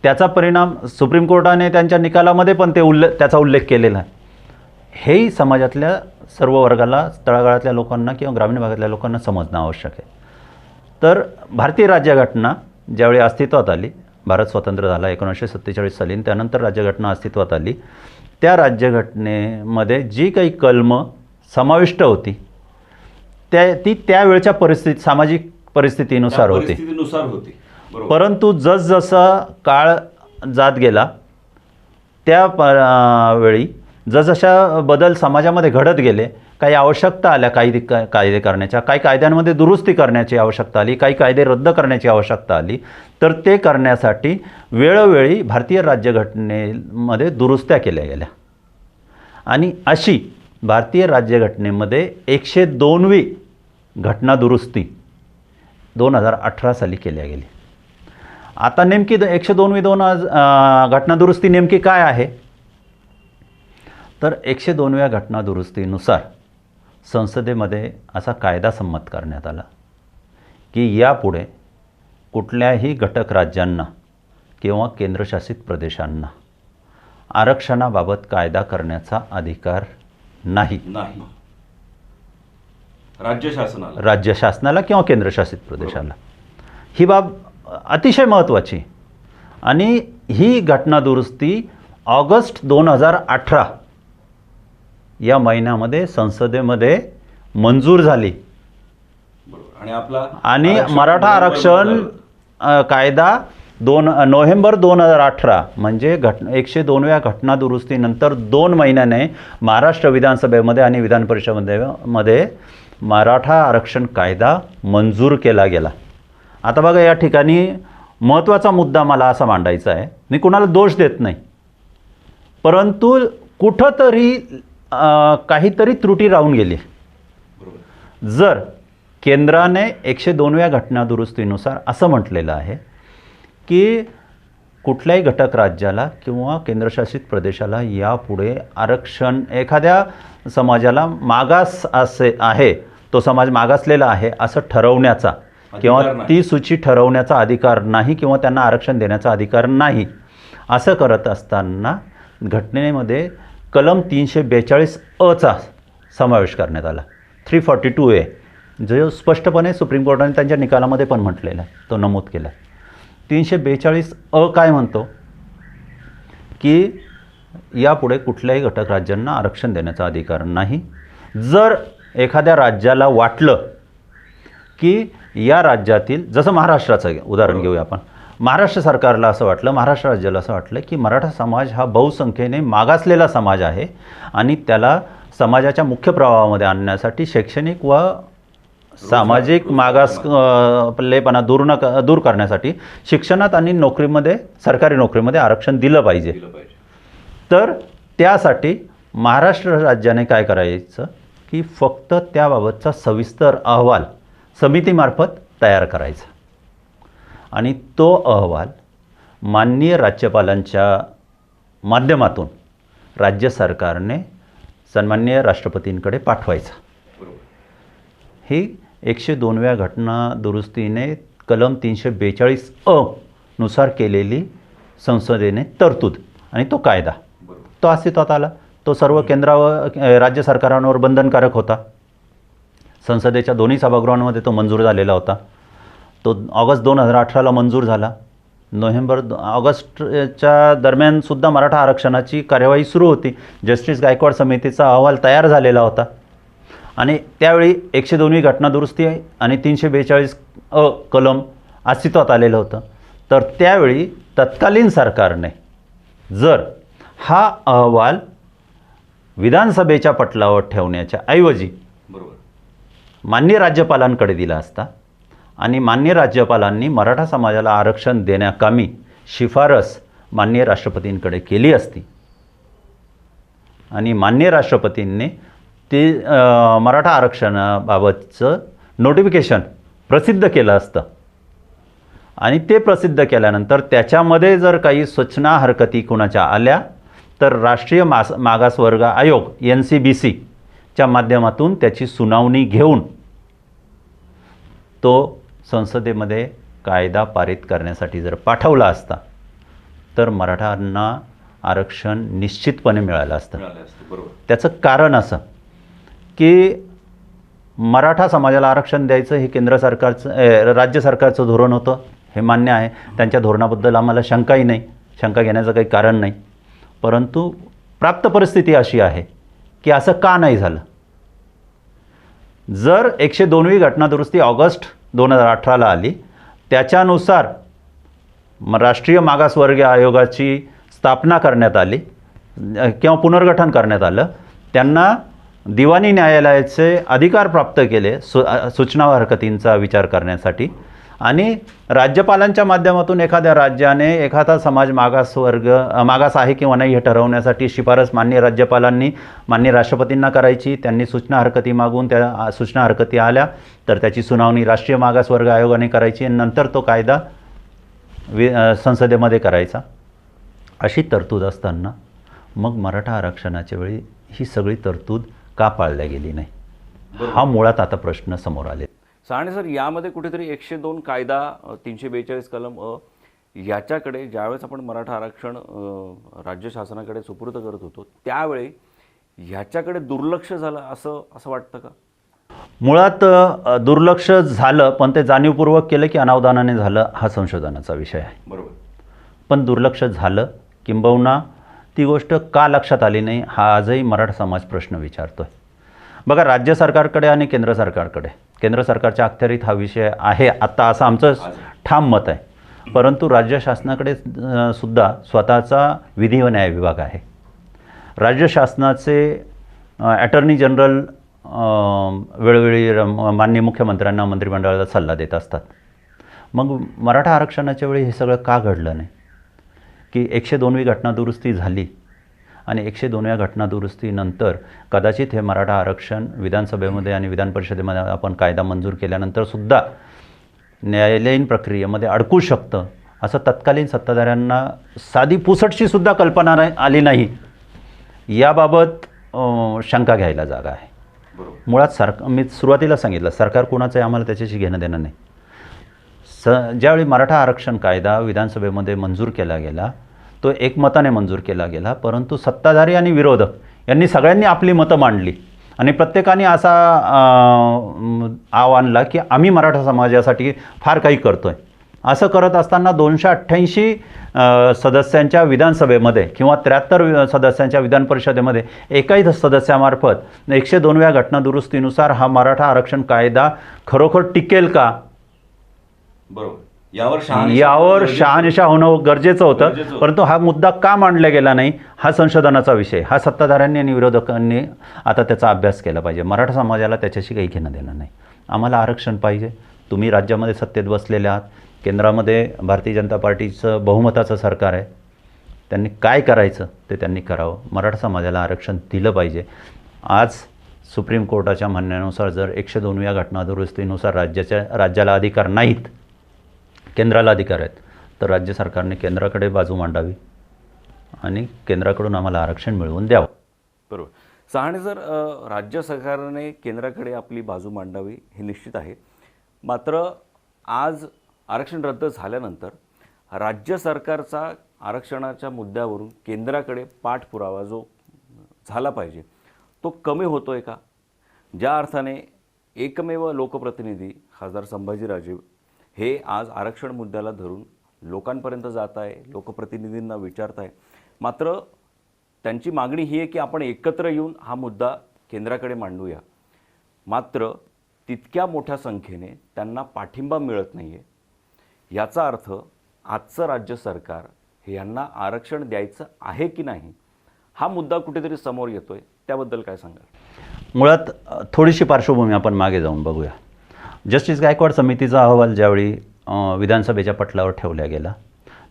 त्याचा परिणाम सुप्रीम कोर्टाने त्यांच्या निकालामध्ये पण त्याचा उल्लेख केलेला आहे. हेही समाजातल्या सर्व वर्गाला, तळागाळातल्या लोकांना किंवा ग्रामीण भागातल्या लोकांना समजणं आवश्यक आहे. तर भारतीय राज्यघटना ज्यावेळी अस्तित्वात आली, भारत स्वतंत्र झाला 1947 साली, त्यानंतर राज्यघटना अस्तित्वात आली. त्या राज्यघटनेमध्ये जी काही कलमं समाविष्ट होती ती त्यावेळच्या सामाजिक परिस्थितीनुसार होती. परंतु जसजसा काळ जात गेला त्यावेळी जसजशा बदल समाजामध्ये घडत गेले, काही आवश्यकता आल्या कायदे करण्याच्या, काही कायद्यांमध्ये दुरुस्ती करण्याची आवश्यकता आली, काही कायदे रद्द करण्याची आवश्यकता आली. तर ते करण्यासाठी वेळोवेळी भारतीय राज्यघटनेमध्ये दुरुस्त्या केल्या गेल्या आणि अशी भारतीय राज्यघटनेमध्ये 102वी घटना दुरुस्ती 2018 साली केल्या गेली. आता नेमकी 102वी घटना दुरुस्ती नेमकी काय आहे तर 102व्या घटना दुरुस्तीनुसार संसदेमध्ये असा कायदा संमत करण्यात आला की यापुढे कुठल्याही घटक राज्यांना किंवा केंद्रशासित प्रदेशांना आरक्षणाबाबत कायदा करण्याचा अधिकार नाही. राज्य शासनाला किंवा केंद्रशासित प्रदेशाला. ही बाब अतिशय महत्त्वाची आणि ही घटना दुरुस्ती ऑगस्ट 2018 या महिन्यामध्ये संसदेमध्ये मंजूर झाली आणि मराठा आरक्षण कायदा नोव्हेंबर 2018 म्हणजे 102व्या घटना दुरुस्तीनंतर 2 महिन्याने महाराष्ट्र विधानसभेमध्ये आणि विधान परिषदेमध्ये मराठा आरक्षण कायदा मंजूर केला गेला. आता बघा, या ठिकाणी महत्त्वाचा मुद्दा मला असा मांडायचा आहे, मी कुणाला दोष देत नाही, परंतु कुठंतरी काहीतरी त्रुटी राहून गेली. जर केंद्राने 102व्या घटना दुरुस्तीनुसार असं म्हटलेलं आहे की कुठल्याही घटक राज्याला किंवा केंद्रशासित प्रदेशाला यापुढे आरक्षण एखाद्या समाजाला मागास असे आहे, तो समाज मागासलेला आहे असं ठरवण्याचा किंवा ती सूची ठरवण्याचा अधिकार नाही किंवा त्यांना आरक्षण देण्याचा अधिकार नाही, असं करत असताना घटनेमध्ये कलम 342A समावेश करण्यात आला. 342A जो स्पष्टपणे सुप्रीम कोर्टाने त्यांच्या निकालामध्ये पण म्हटलेला आहे, तो नमूद केला. 342A काय म्हणतो की यापुढे कुठल्याही घटक राज्यांना आरक्षण देण्याचा अधिकार नाही. जर एखाद्या राज्याला वाटलं की या राज्यातील, जसं महाराष्ट्राचं उदाहरण घेऊया आपण, महाराष्ट्र सरकारला असं वाटलं, महाराष्ट्र राज्याला असं वाटलं की मराठा समाज हा बहुसंख्येने मागासलेला समाज आहे आणि त्याला समाजाच्या मुख्य प्रवाहामध्ये आणण्यासाठी शैक्षणिक व सामाजिक मागासलेपणा दूर करण्यासाठी शिक्षणात आणि नोकरीमध्ये, सरकारी नोकरीमध्ये आरक्षण दिलं पाहिजे. तर त्यासाठी महाराष्ट्र राज्याने काय करायचं की फक्त त्याबाबतचा सविस्तर अहवाल समितीमार्फत तयार करायचा आणि तो अहवाल माननीय राज्यपालांच्या माध्यमातून राज्य सरकारने सन्माननीय राष्ट्रपतींकडे पाठवायचा. ही 102व्या घटना दुरुस्तीने कलम 342A नुसार केलेली संसदेने तरतूद आणि तो कायदा तो अस्तित्वात आला. तो सर्व राज्य सरकारांवर बंधनकारक होता. संसदेच्या दोन्ही सभागृहांमध्ये तो मंजूर झालेला होता. तो ऑगस्ट 2018ला मंजूर झाला. ऑगस्टच्या दरम्यानसुद्धा मराठा आरक्षणाची कार्यवाही सुरू होती. जस्टिस गायकवाड समितीचा अहवाल तयार झालेला होता आणि त्यावेळी 102वी घटना दुरुस्ती आणि 342A कलम अस्तित्वात आलेलं होतं. तर त्यावेळी तत्कालीन सरकारने जर हा अहवाल विधानसभेच्या पटलावर ठेवण्याच्या ऐवजी माननीय राज्यपालांकडे दिला असता आणि माननीय राज्यपालांनी मराठा समाजाला आरक्षण देण्याकामी शिफारस माननीय राष्ट्रपतींकडे केली असती आणि माननीय राष्ट्रपतींनी ते मराठा आरक्षणाबाबतचं नोटिफिकेशन प्रसिद्ध केलं असतं आणि ते प्रसिद्ध केल्यानंतर त्याच्यामध्ये जर काही सूचना हरकती कुणाच्या आल्या तर राष्ट्रीय मागासवर्ग आयोग NCBCच्या माध्यमातून त्याची सुनावणी घेऊन तो संसदेमध्ये कायदा पारित करण्यासाठी जर पाठवला असता तर मराठांना आरक्षण निश्चितपणे मिळालं असतं. त्याचं कारण असं की मराठा समाजाला आरक्षण द्यायचं हे केंद्र सरकारचं राज्य सरकारचं धोरण होतं, हे मान्य आहे. त्यांच्या धोरणाबद्दल आम्हाला शंकाही नाही, शंका घेण्याचं काही कारण नाही. परंतु प्राप्त परिस्थिती अशी आहे की असं का नाही झालं. जर 102वी घटना दुरुस्ती ऑगस्ट 2018ला आली, त्याच्यानुसार राष्ट्रीय मागासवर्गीय आयोगाची स्थापना करण्यात आली किंवा पुनर्गठन करण्यात आलं, त्यांना दिवाणी न्यायालयाचे अधिकार प्राप्त केले सूचना हरकतींचा विचार करण्यासाठी आणि राज्यपालांच्या माध्यमातून एखाद्या राज्याने एखादा समाज मागास आहे किंवा नाही हे ठरवण्यासाठी शिफारस माननीय राज्यपालांनी माननीय राष्ट्रपतींना करायची. त्यांनी सूचना हरकती मागून त्या सूचना हरकती आल्या तर त्याची सुनावणी राष्ट्रीय मागासवर्ग आयोगाने करायची आणि नंतर तो कायदा संसदेमध्ये करायचा. अशी तरतूद असताना मग मराठा आरक्षणाच्या वेळी ही सगळी तरतूद का पाळल्या गेली नाही, हा मुळात आता प्रश्न समोर आले. सहाणे सर, यामध्ये कुठेतरी 102 कायदा 342 कलम याच्याकडे ज्यावेळेस आपण मराठा आरक्षण राज्य शासनाकडे सुपूर्द करत होतो त्यावेळी ह्याच्याकडे दुर्लक्ष झालं असं वाटतं का? मुळात दुर्लक्ष झालं, पण ते जाणीवपूर्वक केलं की अनावधानाने झालं हा संशोधनाचा विषय आहे. बरोबर. पण दुर्लक्ष झालं, किंबहुना ती गोष्ट का लक्षात आली नाही हा आजही मराठा समाज प्रश्न विचारतोय. बघा, राज्य सरकारकडे आणि केंद्र सरकारकडे, केंद्र सरकारच्या अखत्यारीत हा विषय आहे आत्ता असं आमचं ठाम मत आहे, परंतु राज्य शासनाकडे सुद्धा स्वतःचा विधी व न्याय विभाग आहे. राज्य शासनाचे ॲटर्नी जनरल वेळोवेळी माननीय मुख्यमंत्र्यांना मंत्रिमंडळाला सल्ला देत असतात. मग मराठा आरक्षणाच्या वेळी हे सगळं का घडलं नाही की 102वी घटनादुरुस्ती झाली आणि 102व्या घटनादुरुस्तीनंतर कदाचित हे मराठा आरक्षण विधानसभेमध्ये आणि विधान परिषदेमध्ये आपण कायदा मंजूर केल्यानंतरसुद्धा न्यायालयीन प्रक्रियेमध्ये अडकू शकतं असं तत्कालीन सत्ताधाऱ्यांना साधी पुसटशीसुद्धा कल्पना आली नाही, याबाबत शंका घ्यायला जागा आहे. मुळात मी सुरुवातीला सांगितलं, सरकार कोणाचं आहे आम्हाला त्याच्याशी घेणं देणं नाही. ज्यावेळी मराठा आरक्षण कायदा विधानसभेमध्ये मंजूर केला गेला तो एकमताने मंजूर केला गेला, परंतु सत्ताधारी आणि विरोधक यांनी सगळ्यांनी आपली मतं मांडली आणि प्रत्येकाने असा आव आणला की आम्ही मराठा समाजासाठी फार काही करतो आहे. असं करत असताना 288 सदस्यांच्या विधानसभेमध्ये किंवा 73 सदस्यांच्या विधान परिषदेमध्ये एकाही सदस्यामार्फत 102व्या घटनादुरुस्तीनुसार हा मराठा आरक्षण कायदा खरोखर टिकेल का, बरोबर, यावर शहानिशा होणं गरजेचं होतं. परंतु हा मुद्दा का मांडला गेला नाही हा संशोधनाचा विषय. हा सत्ताधाऱ्यांनी आणि विरोधकांनी आता त्याचा अभ्यास केला पाहिजे. मराठा समाजाला त्याच्याशी काही घेणं देणं नाही. आम्हाला आरक्षण पाहिजे. तुम्ही राज्यामध्ये सत्तेत बसलेले आहात, केंद्रामध्ये भारतीय जनता पार्टीचं बहुमताचं सरकार आहे, त्यांनी काय करायचं ते त्यांनी करावं. मराठा समाजाला आरक्षण दिलं पाहिजे. आज सुप्रीम कोर्टाच्या म्हणण्यानुसार जर 102व्या घटनादुरुस्तीनुसार राज्याला अधिकार नाहीत, केंद्राला अधिकार आहेत, तर राज्य सरकारने केंद्राकडे बाजू मांडावी आणि केंद्राकडून आम्हाला आरक्षण मिळवून द्यावं. बरोबर. सहाणे सर, राज्य सरकारने केंद्राकडे आपली बाजू मांडावी हे निश्चित आहे. मात्र आज आरक्षण रद्द झाल्यानंतर राज्य सरकारचा आरक्षणाच्या मुद्द्यावरून केंद्राकडे पाठपुरावा जो झाला पाहिजे तो कमी होतोय का? ज्या अर्थाने एकमेव लोकप्रतिनिधी खासदार संभाजीराजे हे आज आरक्षण मुद्द्याला धरून लोकांपर्यंत जात आहे, लोकप्रतिनिधींना विचारत आहे, मात्र त्यांची मागणी ही आहे की आपण एकत्र येऊन हा मुद्दा केंद्राकडे मांडूया. मात्र तितक्या मोठ्या संख्येने त्यांना पाठिंबा मिळत नाही आहे. याचा अर्थ आजचं राज्य सरकार हे यांना आरक्षण द्यायचं आहे की नाही हा मुद्दा कुठेतरी समोर येतोय. त्याबद्दल काय सांगाल? मुळात थोडीशी पार्श्वभूमी आपण मागे जाऊन बघूया. जस्टिस गायकवाड समितीचा अहवाल ज्यावेळी विधानसभेच्या पटलावर ठेवला गेला,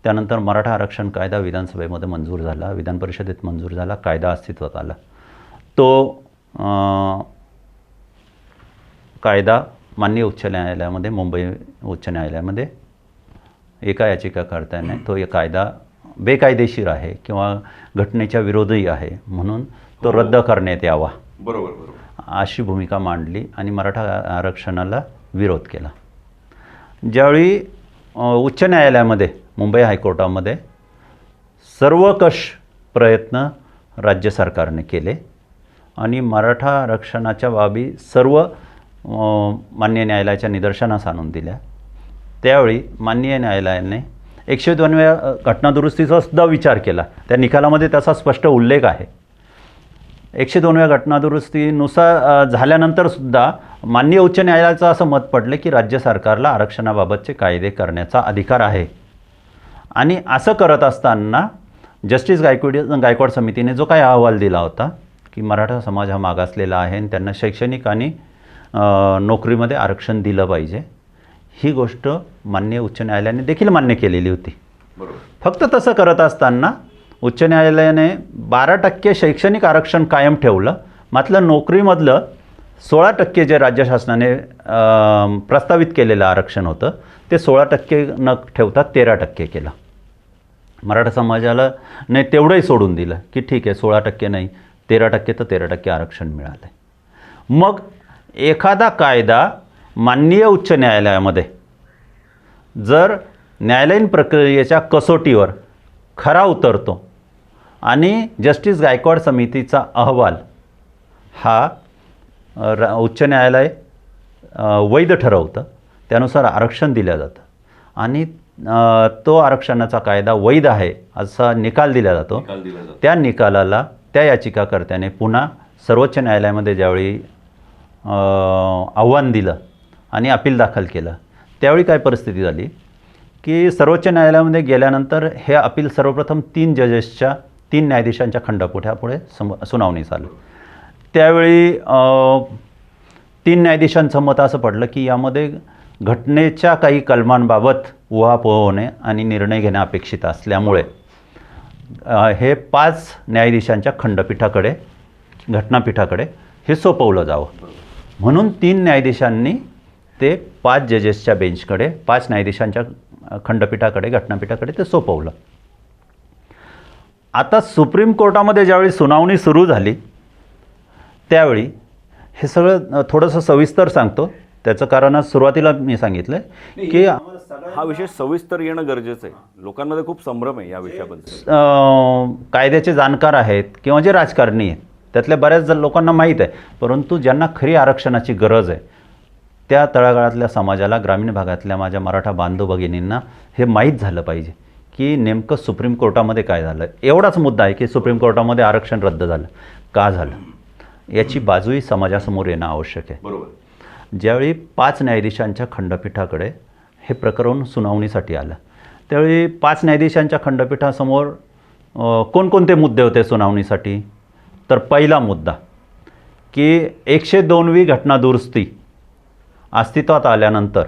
त्यानंतर मराठा आरक्षण कायदा विधानसभेमध्ये मंजूर झाला, विधान परिषदेत मंजूर झाला, कायदा अस्तित्वात आला. तो कायदा माननीय उच्च न्यायालयामध्ये, मुंबई उच्च न्यायालयामध्ये एका याचिकाकर्त्याने तो कायदा बेकायदेशीर आहे किंवा घटनेच्या विरोधी आहे म्हणून तो रद्द करण्यात यावा, बरोबर, अशी भूमिका मांडली आणि मराठा आरक्षणाला विरोध केला. ज्यावेळी उच्च न्यायालयामध्ये, मुंबई हायकोर्टामध्ये सर्वकष प्रयत्न राज्य सरकारने केले आणि मराठा आरक्षणाच्या बाबी सर्व माननीय न्यायालयाच्या निदर्शनास आणून दिल्या. त्यावेळी माननीय न्यायालयाने 102व्या घटनादुरुस्तीचा सुद्धा विचार केला. त्या निकालामध्ये त्याचा स्पष्ट उल्लेख आहे. 102व्या घटनादुरुस्तीनुसार झाल्यानंतरसुद्धा माननीय उच्च न्यायालयाचं असं मत पडलं की राज्य सरकारला आरक्षणाबाबतचे कायदे करण्याचा अधिकार आहे. आणि असं करत असताना जस्टिस गायकवाड समितीने जो काही अहवाल दिला होता की मराठा समाज हा मागासलेला आहे आणि त्यांना शैक्षणिक आणि नोकरीमध्ये आरक्षण दिलं पाहिजे, ही गोष्ट माननीय उच्च न्यायालयाने देखील मान्य केलेली होती. फक्त तसं करत असताना उच्च न्यायालयाने 12% शैक्षणिक आरक्षण कायम ठेवलं, मात्र नोकरीमधलं 16% जे राज्य शासनाने प्रस्तावित केलेलं आरक्षण होतं ते 16% न ठेवता 13% केलं. मराठा समाजाला नाही तेवढंही सोडून दिलं की ठीक आहे 16% नाही 13% तर 13% आरक्षण मिळालं आहे. मग एखादा कायदा माननीय उच्च न्यायालयामध्ये जर न्यायालयीन प्रक्रियेच्या कसोटीवर खरा उतरतो आणि जस्टिस गायकवाड समितीचा अहवाल हा उच्च न्यायालय वैध ठरवतं, त्यानुसार आरक्षण दिलं जातं आणि तो आरक्षणाचा कायदा वैध आहे असा निकाल दिला जातो. त्या निकालाला त्या याचिकाकर्त्याने पुन्हा सर्वोच्च न्यायालयामध्ये ज्यावेळी आव्हान दिलं आणि अपील दाखल केलं त्यावेळी काय परिस्थिती झाली की सर्वोच्च न्यायालयामध्ये गेल्यानंतर हे अपील सर्वप्रथम 3 न्यायाधीशांच्या खंडपीठापुढे सुनावणी झालं. त्यावेळी 3 न्यायाधीशांचं मत असं पडलं की यामध्ये घटनेच्या काही कलमांबाबत उहापोह होणे आणि निर्णय घेणे अपेक्षित असल्यामुळे हे 5 न्यायाधीशांच्या खंडपीठाकडे घटनापीठाकडे हे सोपवलं जावं म्हणून 3 न्यायाधीशांनी ते 5 जजेसच्या बेंचकडे 5 न्यायाधीशांच्या खंडपीठाकडे घटनापीठाकडे ते सोपवलं. आता सुप्रीम कोर्टामध्ये ज्यावेळी सुनावणी सुरू झाली त्यावेळी हे सगळं थोडंसं सविस्तर सांगतो. त्याचं कारण आज सुरुवातीला मी सांगितलं की हा विषय सविस्तर येणं गरजेचं आहे. लोकांमध्ये खूप संभ्रम आहे या विषयाबद्दल. कायद्याचे जाणकार आहेत किंवा जे राजकारणी आहेत त्यातल्या बऱ्याच लोकांना माहीत आहे, परंतु ज्यांना खरी आरक्षणाची गरज आहे त्या तळागाळातल्या समाजाला, ग्रामीण भागातल्या माझ्या मराठा बांधव भगिनींना हे माहीत झालं पाहिजे की नेमकं सुप्रीम कोर्टामध्ये काय झालं. एवढाच मुद्दा आहे की सुप्रीम कोर्टामध्ये आरक्षण रद्द झालं, का झालं, याची बाजूही समाजासमोर येणं आवश्यक आहे. बरोबर. ज्यावेळी 5 न्यायाधीशांच्या खंडपीठाकडे हे प्रकरण सुनावणीसाठी आलं त्यावेळी 5 न्यायाधीशांच्या खंडपीठासमोर कोणकोणते मुद्दे होते सुनावणीसाठी. तर पहिला मुद्दा की 102वी घटना दुरुस्ती अस्तित्वात आल्यानंतर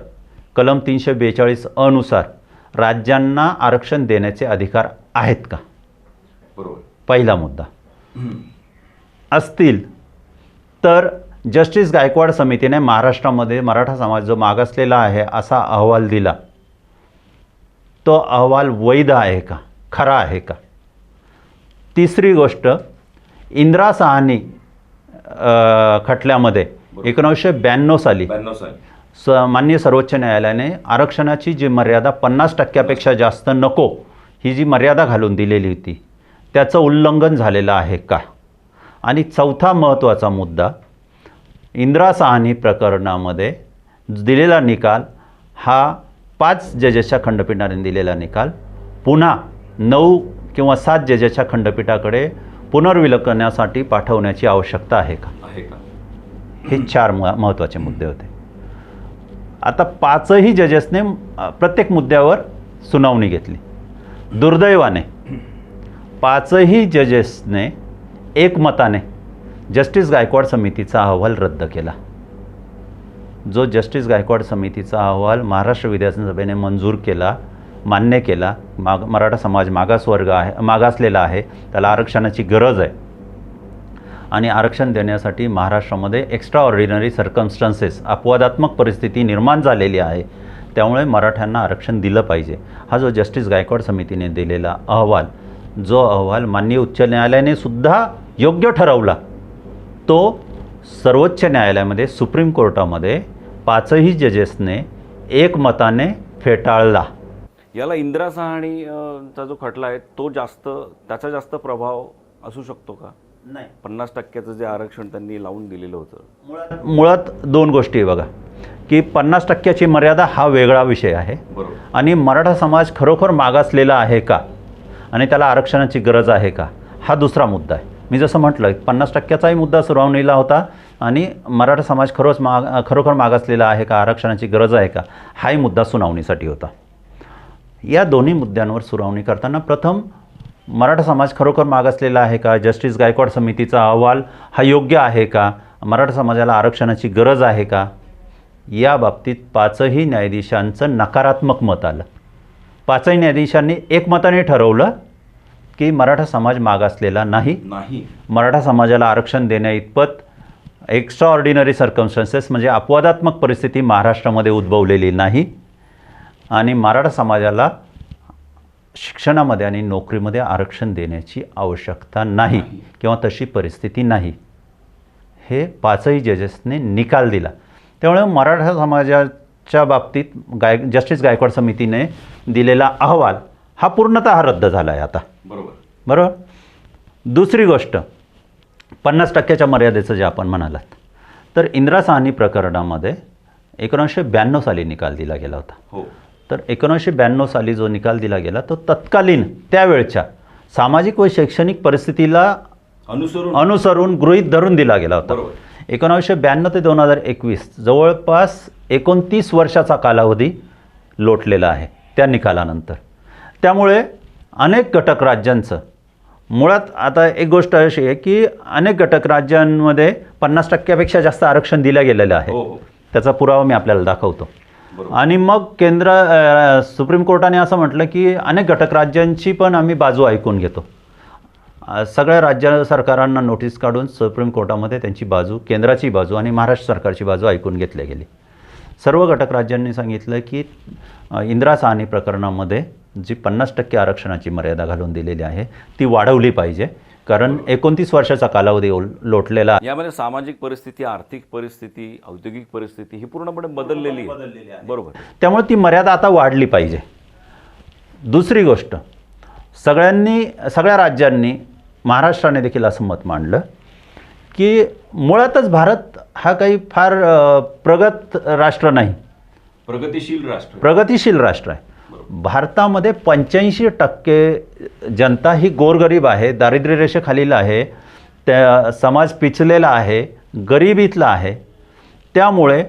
कलम 342 अनुसार राज्यांना आरक्षण देण्याचे अधिकार आहेत का. बरोबर. पहिला मुद्दा. असतील तर जस्टिस गायकवाड समितीने महाराष्ट्रामध्ये मराठा समाज जो मागासलेला आहे असा अहवाल दिला, तो अहवाल वैध आहे का, खरा आहे का. तिसरी गोष्ट, इंदिरा साहनी खटल्यामध्ये 1992 साली माननीय सर्वोच्च न्यायालयाने आरक्षणाची जी मर्यादा 50%पेक्षा जास्त नको ही जी मर्यादा घालून दिलेली होती त्याचं उल्लंघन झालेलं आहे का. आणि चौथा महत्त्वाचा मुद्दा, इंदिरा साहनी प्रकरणामध्ये दिलेला निकाल हा 5 जजेसच्या खंडपीठाने दिलेला निकाल पुन्हा 9 किंवा 7 जजेसच्या खंडपीठाकडे पुनर्विलोकनासाठी पाठवण्याची आवश्यकता आहे का. हे 4 महत्त्वाचे मुद्दे होते. आता 5ही जजेसने प्रत्येक मुद्द्यावर सुनावणी घेतली. दुर्दैवाने 5ही जजेसने एकमताने जस्टिस गायकवाड समितीचा अहवाल रद्द केला. जो जस्टिस गायकवाड समितीचा अहवाल महाराष्ट्र विधानसभेने मंजूर केला, मान्य केला. मराठा समाज मागासवर्ग आहे, मागासलेला आहे, त्याला आरक्षणाची गरज आहे आणि आरक्षण देण्यासाठी महाराष्ट्रामध्ये एक्स्ट्रा ऑर्डिनरी सर्कमस्टन्सेस अपवादात्मक परिस्थिती निर्माण झालेली आहे, त्यामुळे मराठ्यांना आरक्षण दिलं पाहिजे. हा जो जस्टिस गायकवाड समितीने दिलेला अहवाल, जो अहवाल माननीय उच्च न्यायालयाने सुद्धा योग्य ठरवला, तो सर्वोच्च न्यायालयामध्ये सुप्रीम कोर्टामध्ये 5ही जजेसने एकमताने फेटाळला. याला इंदिरा साहनीचा जो खटला आहे तो त्याचा जास्त प्रभाव असू शकतो का. नाही, 50%चं जे आरक्षण त्यांनी लावून दिलेलं होतं. मुळात 2 गोष्टी आहे बघा की 50%ची मर्यादा हा वेगळा विषय आहे आणि मराठा समाज खरोखर मागासलेला आहे का आणि त्याला आरक्षणाची गरज आहे का हा दुसरा मुद्दा आहे. मी जसं म्हटलं 50%चाही मुद्दा सुनावणीला होता आणि मराठा समाज खरोखर मागासलेला आहे का, आरक्षणाची गरज आहे का, हाही मुद्दा सुनावणीसाठी होता. या दोन्ही मुद्द्यांवर सुनावणी करताना प्रथम मराठा समाज खरोखर मागासलेला आहे का, जस्टिस गायकवाड समितीचा अहवाल हा योग्य आहे का, मराठा समाजाला आरक्षणाची गरज आहे का, या बाबतीत 5ही न्यायाधीशांचं नकारात्मक मत आलं. 5ही न्यायाधीशांनी एकमताने ठरवलं की मराठा समाज मागासलेला नाही, मराठा समाजाला आरक्षण देण्या इतपत एक्स्ट्रा ऑर्डिनरी सर्कमस्टन्सेस म्हणजे अपवादात्मक परिस्थिती महाराष्ट्रामध्ये उद्भवलेली नाही आणि मराठा समाजाला शिक्षणामध्ये आणि नोकरीमध्ये आरक्षण देण्याची आवश्यकता नाही किंवा तशी परिस्थिती नाही, हे पाचही जजेसने निकाल दिला. त्यामुळे मराठा समाजाच्या बाबतीत जस्टिस गायकवाड समितीने दिलेला अहवाल हा पूर्णतः रद्द झाला आहे आता. बरोबर. दुसरी गोष्ट, 50% मर्यादेचं जे आपण म्हणालात, तर इंदिरा साहनी प्रकरणामध्ये 1992 साली निकाल दिला गेला होता. तर 1992 साली जो निकाल दिला गेला तो तत्कालीन त्यावेळच्या सामाजिक व शैक्षणिक परिस्थितीला अनुसरून गृहीत धरून दिला गेला होता. 1992 ते 2021 जवळपास 29 वर्षाचा कालावधी लोटलेला आहे त्या निकालानंतर. त्यामुळे अनेक घटक राज्यांचं, मुळात आता एक गोष्ट अशी आहे की अनेक घटक राज्यांमध्ये 50%पेक्षा जास्त आरक्षण दिलं गेलेलं आहे. त्याचा पुरावा मी आपल्याला दाखवतो. आणि मग सुप्रीम कोर्टाने असं म्हटलं की अनेक घटक राज्यांची पण आम्ही बाजू ऐकून घेतो. सगळ्या राज्य सरकारांना नोटीस काढून सुप्रीम कोर्टामध्ये त्यांची बाजू, केंद्राची बाजू आणि महाराष्ट्र सरकारची बाजू ऐकून घेतली गेली. सर्व घटक राज्यांनी सांगितलं की इंदिरा साहनी प्रकरणामध्ये जी 50% आरक्षणाची मर्यादा घालून दिलेली आहे ती वाढवली पाहिजे, कारण 29 वर्षाचा कालावधी लोटलेला. यामध्ये सामाजिक परिस्थिती, आर्थिक परिस्थिती, औद्योगिक परिस्थिती ही पूर्णपणे बदललेली आहे. बरोबर. त्यामुळे ती मर्यादा आता वाढली पाहिजे. दुसरी गोष्ट, सगळ्या राज्यांनी, महाराष्ट्राने देखील असं मत मांडलं की मुळातच भारत हा काही फार प्रगत राष्ट्र नाही, प्रगतिशील राष्ट्र आहे. भारतामध्ये 85% जनता ही गोरगरीब आहे, दारिद्र्य रेषेखालील आहे, त्या समाज पिचलेला आहे, गरिबीतला आहे. त्यामुळे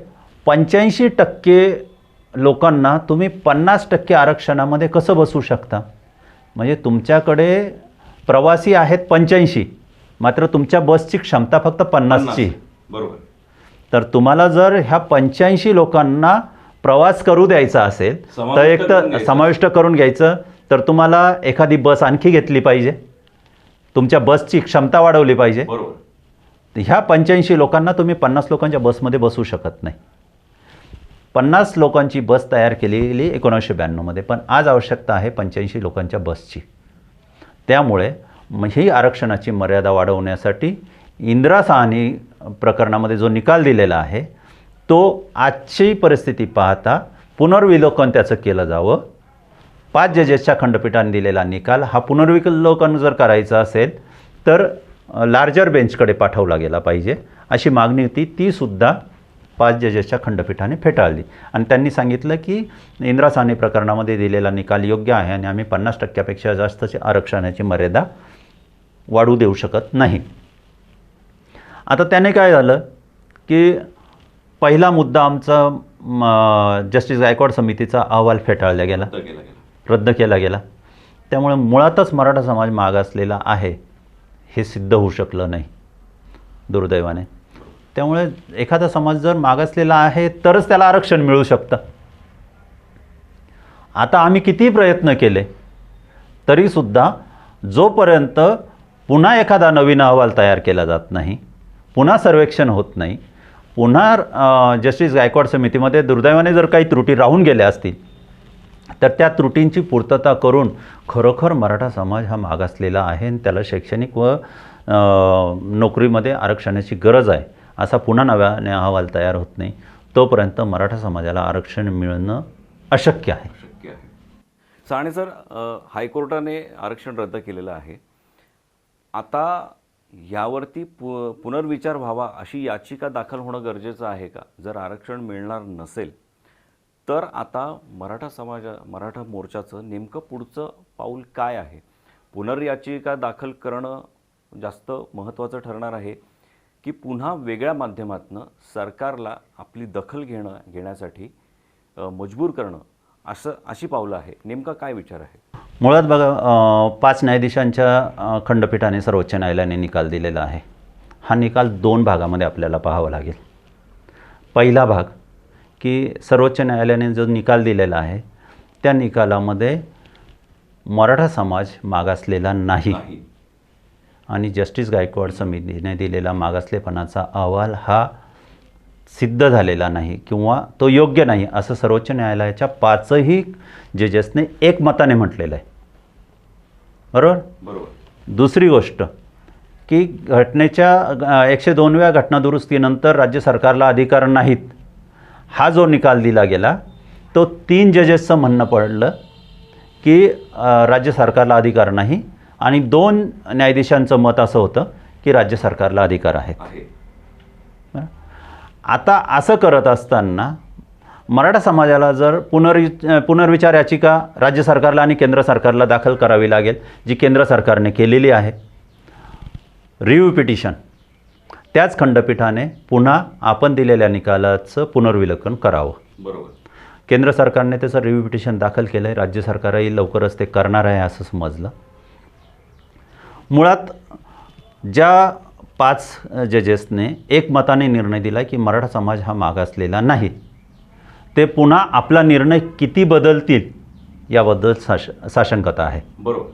85% लोकांना तुम्ही 50% आरक्षणामध्ये कसं बसवू शकता? म्हणजे तुमच्याकडे प्रवासी आहेत 85, मात्र तुमच्या बसची क्षमता फक्त 50ची. बरोबर. तर तुम्हाला जर ह्या 85 लोकांना प्रवास करू द्यायचा असेल तर एक तर समाविष्ट करून घ्यायचं, तर तुम्हाला एखादी बस आणखी घेतली पाहिजे, तुमच्या बसची क्षमता वाढवली पाहिजे. ह्या 85 लोकांना तुम्ही 50 लोकांच्या बसमध्ये बसवू शकत नाही. 50 लोकांची बस तयार केलेली 1992 पण आज आवश्यकता आहे 85 लोकांच्या बसची. त्यामुळे ही आरक्षणाची मर्यादा वाढवण्यासाठी इंदिरा साहनी प्रकरणामध्ये जो निकाल दिलेला आहे तो आजची परिस्थिती पाहता पुनर्विलोकन त्याचं केलं जावं. 5 जजेसच्या खंडपीठाने दिलेला निकाल हा पुनर्विलोकन जर करायचं असेल तर लार्जर बेंचकडे पाठवला गेला पाहिजे, अशी मागणी होती. तीसुद्धा 5 जजेसच्या खंडपीठाने फेटाळली आणि त्यांनी सांगितलं की इंदिरा साहनी प्रकरणामध्ये दिलेला निकाल योग्य आहे आणि आम्ही 50%पेक्षा जास्तची आरक्षणाची मर्यादा वाढू देऊ शकत नाही. आता त्याने काय झालं की पहिला मुद्दा आमचा जस्टिस गायकवाड समितीचा अहवाल फेटाळला गेला, रद्द केला गेला. त्यामुळे मुळातच मराठा समाज मागासलेला आहे हे सिद्ध होऊ शकलं नाही दुर्दैवाने. त्यामुळे एखादा समाज जर मागासलेला आहे तरच त्याला आरक्षण मिळू शकतं. आता आम्ही किती प्रयत्न केले तरीसुद्धा जोपर्यंत पुन्हा एखादा नवीन अहवाल तयार केला जात नाही, पुन्हा सर्वेक्षण होत नाही, पुन्हा जस्टिस गायकवाड समितीमध्ये दुर्दैवाने जर काही त्रुटी राहून गेल्या असतील तर त्या त्रुटींची पूर्तता करून खरोखर मराठा समाज हा मागासलेला आहे आणि त्याला शैक्षणिक व नोकरीमध्ये आरक्षणाची गरज आहे असा पुन्हा नव्याने अहवाल तयार होत नाही तोपर्यंत मराठा समाजाला आरक्षण मिळणं अशक्य आहे. साहनी सर, हायकोर्टाने आरक्षण रद्द केलेलं आहे. आता यावरती पुनर्विचार व्हावा अशी याचिका दाखल होणं गरजेचं आहे का? जर आरक्षण मिळणार नसेल तर आता मराठा मोर्चाचं नेमकं पुढचं पाऊल काय आहे? पुनर्याचिका दाखल करणं जास्त महत्त्वाचं ठरणार आहे की पुन्हा वेगळ्या माध्यमातून सरकारला आपली दखल घेण्यासाठी मजबूर करणं अशी पावलं आहे? नेमका काय विचार आहे? मुळात बघा, 5 न्यायाधीशांच्या खंडपीठाने सर्वोच्च न्यायालयाने निकाल दिलेला आहे. हा निकाल 2 भागामध्ये आपल्याला पाहावा लागेल. पहिला भाग की सर्वोच्च न्यायालयाने जो निकाल दिलेला आहे त्या निकालामध्ये मराठा समाज मागासलेला नाही आणि जस्टिस गायकवाड समितीने दिलेला मागासलेपणाचा अहवाल हा सिद्ध झालेला नाही किंवा तो योग्य नाही असं सर्वोच्च न्यायालयाच्या 5ही जजेसने एकमताने म्हटलेलं आहे. बरोबर. बरोबर. दुसरी गोष्ट की घटनेच्या 102व्या घटनादुरुस्तीनंतर राज्य सरकारला अधिकार नाहीत हा जो निकाल दिला गेला तो 3 जजेसचं म्हणणं पडलं की राज्य सरकारला अधिकार नाही आणि 2 न्यायाधीशांचं मत असं होतं की राज्य सरकारला अधिकार आहे. आता असं करत असताना मराठा समाजाला जर पुनर्विचार याचिका राज्य सरकारला आणि केंद्र सरकारला दाखल करावी लागेल, जी केंद्र सरकारने केलेली आहे. रिव्ह्यू पिटिशन त्याच खंडपीठाने पुन्हा आपण दिलेल्या निकालाचं पुनर्विलोकन करावं. बरोबर. केंद्र सरकारने त्याचं रिव्ह्यू पिटिशन दाखल केलं आहे. राज्य सरकारही लवकरच ते करणार आहे असं समजलं. मुळात ज्या 5 जजेसने एकमताने निर्णय दिला की मराठा समाज हा मागासलेला नाही, ते पुन्हा आपला निर्णय किती बदलतील याबद्दल साशंकता आहे. बरोबर.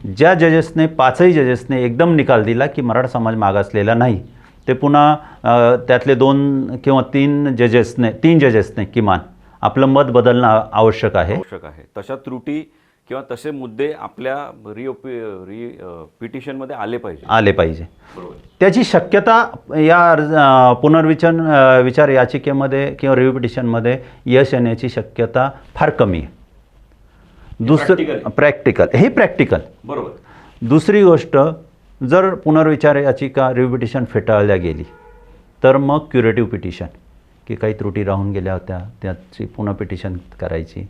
ज्या जजेसने 5ही जजेसने एकदम निकाल दिला की मराठा समाज मागासलेला नाही, ते पुन्हा त्यातले 2 किंवा 3 जजेसने किमान आपलं मत बदलणं आवश्यक आहे. तशा त्रुटी किंवा तसे मुद्दे आपल्या पिटिशनमध्ये आले पाहिजे. बरोबर. त्याची शक्यता या विचार याचिकेमध्ये किंवा रिव्ह्यू पिटिशनमध्ये यश येण्याची शक्यता फार कमी आहे. प्रॅक्टिकल. बरोबर. दुसरी गोष्ट, जर पुनर्विचार याचिका रिव्ह्यू पिटिशन फेटाळल्या गेली तर मग क्युरेटिव्ह पिटिशन की काही त्रुटी राहून गेल्या होत्या त्याची पुन्हा पिटिशन करायची.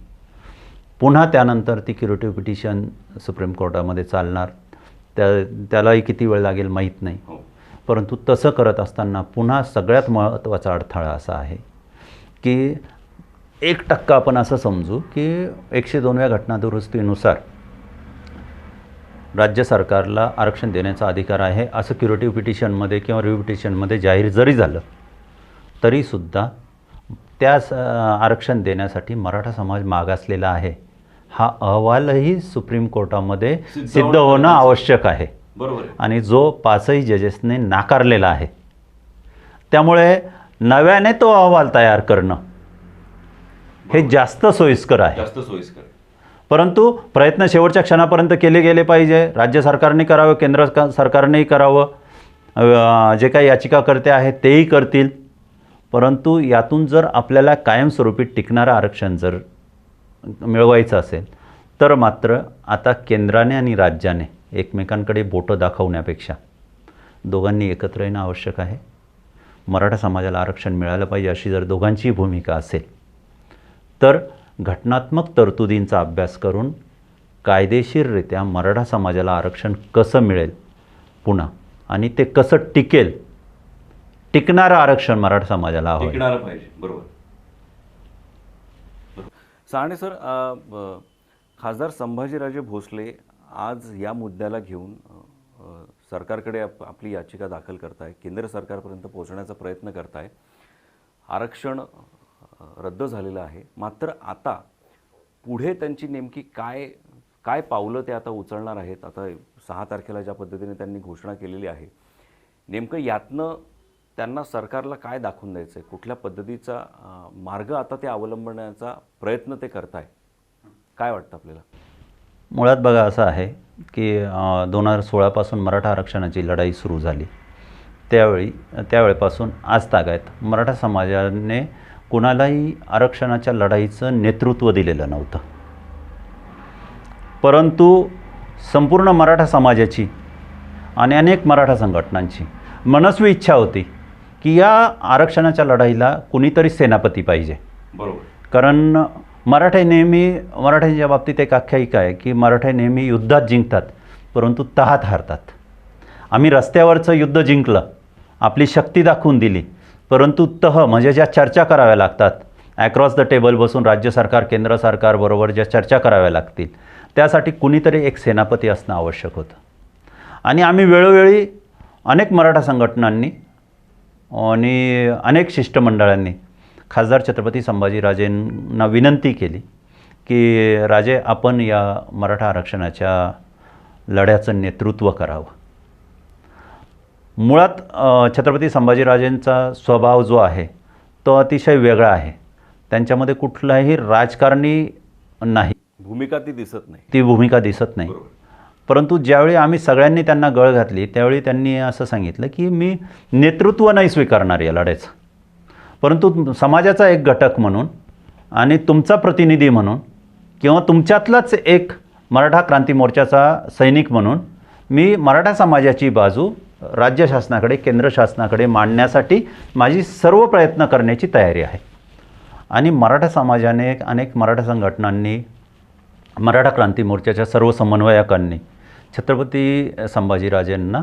पुन्हा त्यानंतर ती क्युरेटिव्ह पिटिशन सुप्रीम कोर्टामध्ये चालणार. त्यालाही किती वेळ लागेल माहीत नाही. परंतु तसं करत असताना पुन्हा सगळ्यात महत्त्वाचा अडथळा असा आहे की 1% आपण असं समजू की 102व्या घटनादुरुस्तीनुसार राज्य सरकारला आरक्षण देण्याचा अधिकार आहे असं क्युरेटिव्ह पिटिशनमध्ये किंवा रिव्ह्यू पिटिशनमध्ये जाहीर जरी झालं तरीसुद्धा त्यास आरक्षण देण्यासाठी मराठा समाज मागासलेला आहे हा अहवालही सुप्रीम कोर्टामध्ये सिद्ध होणं आवश्यक आहे. बरोबर. आणि जो 5ही जजेसने नाकारलेला आहे. त्यामुळे नव्याने तो अहवाल तयार करणं हे जास्त सोयीस्कर आहे. परंतु प्रयत्न शेवटच्या क्षणापर्यंत केले गेले पाहिजे. राज्य सरकारने करावं, केंद्र सरकारनेही करावं, जे काही याचिकाकर्ते आहेत तेही करतील. परंतु यातून जर आपल्याला कायमस्वरूपी टिकणारं आरक्षण जर मिळवायचं असेल तर मात्र आता केंद्राने आणि राज्याने एकमेकांकडे बोटं दाखवण्यापेक्षा दोघांनी एकत्र येणं आवश्यक आहे. मराठा समाजाला आरक्षण मिळालं पाहिजे अशी जर दोघांची भूमिका असेल तर घटनात्मक तरतुदींचा अभ्यास करून कायदेशीररित्या मराठा समाजाला आरक्षण कसं मिळेल पुन्हा आणि ते कसं टिकेल, टिकणारं आरक्षण मराठा समाजाला हवं पाहिजे. बरोबर. साने सर, खासदार संभाजीराजे भोसले आज या मुद्द्याला घेऊन सरकारकडे आपली याचिका दाखल करताय, केंद्र सरकारपर्यंत पोहोचण्याचा प्रयत्न करताय. आरक्षण रद्द झालेलं आहे, मात्र आता पुढे त्यांची नेमकी काय पावलं ते आता उचलणार आहेत. आता 6 तारखेला ज्या पद्धतीने त्यांनी घोषणा केलेली आहे, नेमकं यातनं त्यांना सरकारला काय दाखवून द्यायचं आहे, कुठल्या पद्धतीचा मार्ग आता ते अवलंबण्याचा प्रयत्न ते करताय, काय वाटतं आपल्याला? मुळात बघा असं आहे की 2016पासून मराठा आरक्षणाची लढाई सुरू झाली. त्यावेळेपासून आज तागायत मराठा समाजाने कुणालाही आरक्षणाच्या लढाईचं नेतृत्व दिलेलं नव्हतं. परंतु संपूर्ण मराठा समाजाची आणि अनेक मराठा संघटनांची मनस्वी इच्छा होती की या आरक्षणाच्या लढाईला कुणीतरी सेनापती पाहिजे. बरोबर. कारण मराठ्यांच्या बाबतीत एक आख्यायिका आहे की मराठे नेहमी युद्धात जिंकतात परंतु तहात हारतात. आम्ही रस्त्यावरचं युद्ध जिंकलं, आपली शक्ती दाखवून दिली, परंतु म्हणजे ज्या चर्चा कराव्या लागतात, ॲक्रॉस द टेबल बसून राज्य सरकार केंद्र सरकारबरोबर ज्या चर्चा कराव्या लागतील त्यासाठी कुणीतरी एक सेनापती असणं आवश्यक होतं. आणि आम्ही वेळोवेळी अनेक मराठा संघटनांनी आणि अनेक शिष्टमंडळांनी खासदार छत्रपती संभाजीराजेंना विनंती केली की राजे, आपण या मराठा आरक्षणाच्या लढ्याचं नेतृत्व करावं. मुळात छत्रपती संभाजीराजेंचा स्वभाव जो आहे तो अतिशय वेगळा आहे. त्यांच्यामध्ये कुठलाही राजकारणी नाही. भूमिका ती दिसत नाही. ती भूमिका दिसत नाही. परंतु ज्यावेळी आम्ही सगळ्यांनी त्यांना गळ घातली त्यावेळी त्यांनी असं सांगितलं की मी नेतृत्व नाही स्वीकारणार या लढ्याचं, परंतु समाजाचा एक घटक म्हणून आणि तुमचा प्रतिनिधी म्हणून किंवा तुमच्यातलाच एक मराठा क्रांती मोर्चाचा सैनिक म्हणून मी मराठा समाजाची बाजू राज्य शासनाकडे, केंद्र शासनाकडे मांडण्यासाठी माझी सर्व प्रयत्न करण्याची तयारी आहे. आणि मराठा समाजाने, अनेक मराठा संघटनांनी, मराठा क्रांती मोर्चाच्या सर्व समन्वयकांनी छत्रपती संभाजीराजेंना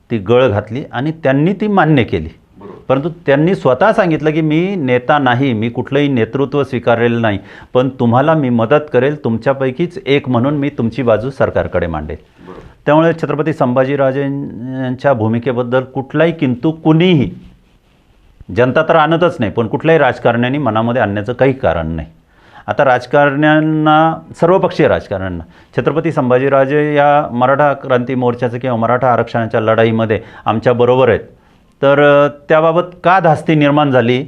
ती गळ घातली आणि त्यांनी ती मान्य केली. परंतु त्यांनी स्वतः सांगितलं की मी नेता नाही, मी कुठलंही नेतृत्व स्वीकारलेलं नाही, पण तुम्हाला मी मदत करेल, तुमच्यापैकीच एक म्हणून मी तुमची बाजू सरकारकडे मांडेल. त्यामुळे छत्रपती संभाजीराजेंच्या भूमिकेबद्दल कुठलाही किंतु कुणीही, जनता तर आणतच नाही, पण कुठल्याही राजकारण्यांनी मनामध्ये आणण्याचं काही कारण नाही. आता राजकारण्यांना, सर्वपक्षीय राजकारण्यांना छत्रपती संभाजीराजे या मराठा क्रांती मोर्चाचं किंवा मराठा आरक्षणाच्या लढाईमध्ये आमच्याबरोबर आहेत, तर त्याबाबत का धास्ती निर्माण झाली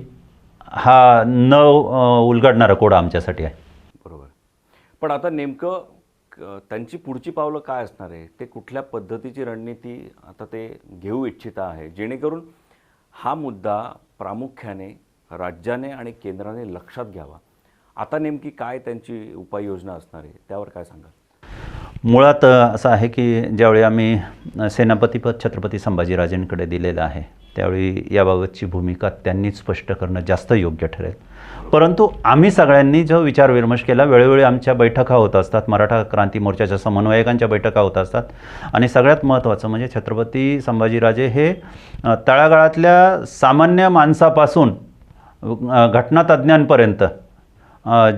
हा न उलगडणारा कोडा आमच्यासाठी आहे. बरोबर. पण आता नेमकं त्यांची पुढची पावलं काय असणार आहे, ते कुठल्या पद्धतीची रणनीती आता ते घेऊ इच्छित आहे, जेणेकरून हा मुद्दा प्रामुख्याने राज्याने आणि केंद्राने लक्षात घ्यावा. आता नेमकी काय त्यांची उपाययोजना असणार आहे त्यावर काय सांगाल? मुळात असं आहे की ज्यावेळी आम्ही सेनापतीपद छत्रपती संभाजीराजेंकडे दिलेलं आहे त्यावेळी याबाबतची भूमिका त्यांनी स्पष्ट करणं जास्त योग्य ठरेल. परंतु आम्ही सगळ्यांनी जो विचारविमर्श केला, वेळोवेळी आमच्या बैठका होत असतात, मराठा क्रांती मोर्चाच्या समन्वयकांच्या बैठका होत असतात आणि सगळ्यात महत्त्वाचं म्हणजे छत्रपती संभाजीराजे हे तळागाळातल्या सामान्य माणसापासून घटनातज्ञांपर्यंत,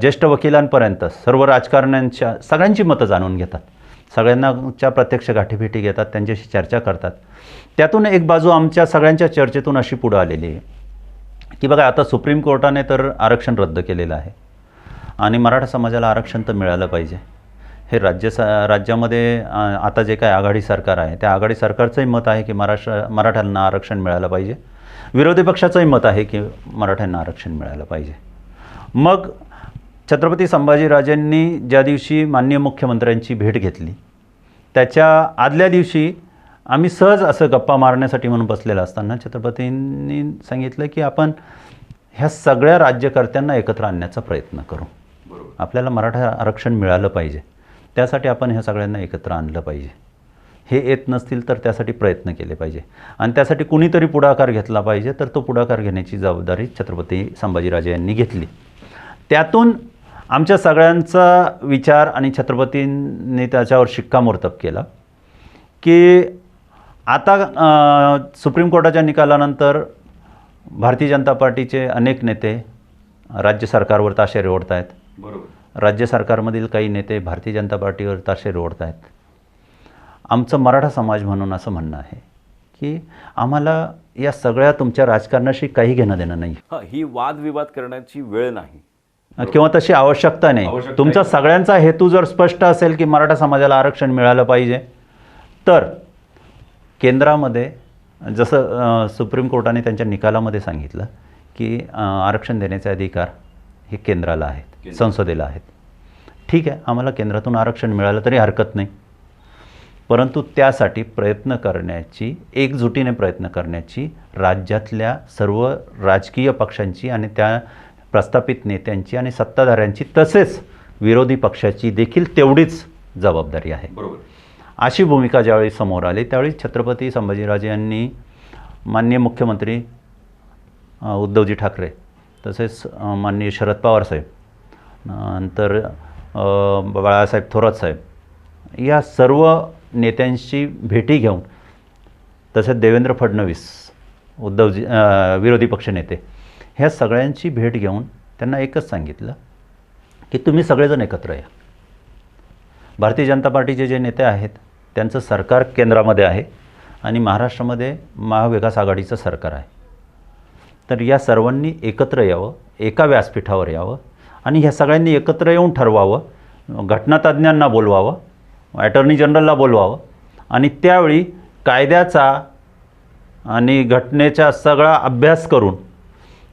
ज्येष्ठ वकिलांपर्यंत सर्व राजकारण्यांच्या सगळ्यांची मतं जाणून घेतात, सगळ्यांनाच्या प्रत्यक्ष गाठीभेटी घेतात, त्यांच्याशी चर्चा करतात. त्यातून एक बाजू आमच्या सगळ्यांच्या चर्चेतून अशी पुढं आलेली आहे की बघा, आता सुप्रीम कोर्टाने तर आरक्षण रद्द केलेलं आहे आणि मराठा समाजाला आरक्षण तर मिळालं पाहिजे. हे राज्यामध्ये आता जे काय आघाडी सरकार आहे त्या आघाडी सरकारचंही मत आहे की मराठ्यांना आरक्षण मिळालं पाहिजे. विरोधी पक्षाचंही मत आहे की मराठ्यांना आरक्षण मिळालं पाहिजे. मग छत्रपती संभाजीराजेंनी ज्या दिवशी माननीय मुख्यमंत्र्यांची भेट घेतली त्याच्या आदल्या दिवशी आम्ही सहज असं गप्पा मारण्यासाठी म्हणून बसलेलं असताना छत्रपतींनी सांगितलं की आपण ह्या सगळ्या राज्यकर्त्यांना एकत्र आणण्याचा प्रयत्न करू. आपल्याला मराठा आरक्षण मिळालं पाहिजे, त्यासाठी आपण ह्या सगळ्यांना एकत्र आणलं पाहिजे. हे येत नसतील तर त्यासाठी प्रयत्न केले पाहिजे आणि त्यासाठी कुणीतरी पुढाकार घेतला पाहिजे. तर तो पुढाकार घेण्याची जबाबदारी छत्रपती संभाजीराजे यांनी घेतली. त्यातून आमच्या सगळ्यांचा विचार आणि छत्रपतींनी त्याच्यावर शिक्कामोर्तब केला की आता सुप्रीम कोर्टाच्या निकालानंतर भारतीय जनता पार्टीचे अनेक नेते राज्य सरकारवर ताशेरे ओढत आहेत. बरोबर. राज्य सरकारमधील काही नेते भारतीय जनता पार्टीवर ताशेरे ओढत आहेत. आमचं मराठा समाज म्हणून असं म्हणणं आहे की आम्हाला या सगळ्या तुमच्या राजकारणाशी काही घेणं देणं नाही. ही वादविवाद करण्याची वेळ नाही किंवा तशी आवश्यकता नाही. तुमचा सगळ्यांचा हेतू जर स्पष्ट असेल की मराठा समाजाला आरक्षण मिळालं पाहिजे, तर केंद्रामध्ये जसं सुप्रीम कोर्टाने त्यांच्या निकालामध्ये सांगितलं की आरक्षण देण्याचे अधिकार हे केंद्राला आहेत, संसदेला आहेत. ठीक आहे, आम्हाला केंद्रातून आरक्षण मिळालं तरी हरकत नाही, परंतु त्यासाठी प्रयत्न करण्याची, एकजुटीने प्रयत्न करण्याची राज्यातल्या सर्व राजकीय पक्षांची आणि त्या प्रस्थापित नेत्यांची आणि सत्ताधाऱ्यांची तसेच विरोधी पक्षाची देखील तेवढीच जबाबदारी आहे. बरोबर. अशी भूमिका ज्यावेळी समोर आली त्यावेळी छत्रपती संभाजीराजे यांनी माननीय मुख्यमंत्री उद्धवजी ठाकरे तसेच माननीय शरद पवार साहेब, नंतर बाळासाहेब थोरात साहेब या सर्व नेत्यांशी भेटी घेऊन, तसेच देवेंद्र फडणवीस उद्धवजी विरोधी पक्षनेते, ह्या सगळ्यांची भेट घेऊन त्यांना एकच सांगितलं की तुम्ही सगळेजण एकत्र या. भारतीय जनता पार्टीचे जे नेते आहेत त्यांचं सरकार केंद्रामध्ये आहे आणि महाराष्ट्रामध्ये महाविकास आघाडीचं सरकार आहे. तर या सर्वांनी एकत्र यावं, एका व्यासपीठावर यावं आणि ह्या सगळ्यांनी एकत्र येऊन ठरवावं, घटनातज्ञांना बोलवावं, ॲटर्नी जनरलला बोलवावं आणि त्यावेळी कायद्याचा आणि घटनेचा सगळा अभ्यास करून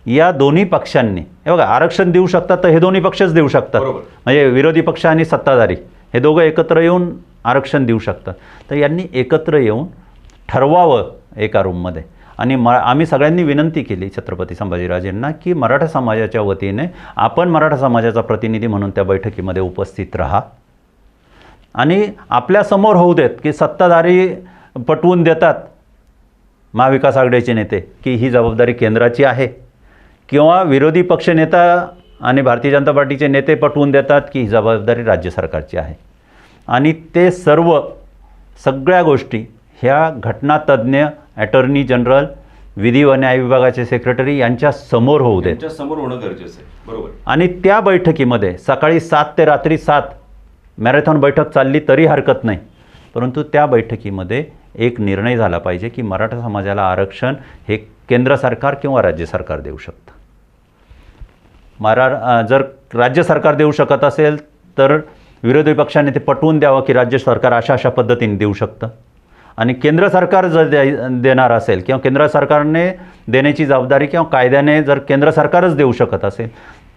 या दोन्ही पक्षांनी, हे बघा, आरक्षण देऊ शकतात तर हे दोन्ही पक्षच देऊ शकतात. बरोबर. म्हणजे विरोधी पक्ष आणि सत्ताधारी हे दोघं एकत्र येऊन आरक्षण देऊ शकतात. तर यांनी एकत्र येऊन ठरवावं एका रूममध्ये. आणि आम्ही सगळ्यांनी विनंती केली छत्रपती संभाजीराजेंना की मराठा समाजाच्या वतीने आपण मराठा समाजाचा प्रतिनिधी म्हणून त्या बैठकीमध्ये उपस्थित राहा आणि आपल्यासमोर होऊ देत की सत्ताधारी पटवून देतात महाविकास आघाडीचे नेते की ही जबाबदारी केंद्राची आहे, किंवा विरोधी पक्षनेता आणि भारतीय जनता पार्टीचे नेते पटवून देतात की ही जबाबदारी राज्य सरकारची आहे. आणि ते सगळ्या गोष्टी ह्या घटनातज्ञ, ॲटर्नी जनरल, विधी व न्याय विभागाचे सेक्रेटरी यांच्या समोर होऊ देत. त्यांच्या समोर होणं गरजेचं आहे. बरोबर. आणि त्या बैठकीमध्ये सकाळी 7 ते रात्री 7 मॅरेथॉन बैठक चालली तरी हरकत नाही, परंतु त्या बैठकीमध्ये एक निर्णय झाला पाहिजे की मराठा समाजाला आरक्षण हे केंद्र सरकार किंवा राज्य सरकार देऊ शकतं. जर राज्य सरकार देऊ शकत असेल तर विरोधी पक्षाने ते पटवून द्यावं की राज्य सरकार अशा पद्धतीने देऊ शकतं. आणि केंद्र सरकार जर देणार असेल किंवा केंद्र सरकारने देण्याची जबाबदारी किंवा कायद्याने जर केंद्र सरकारच देऊ शकत असेल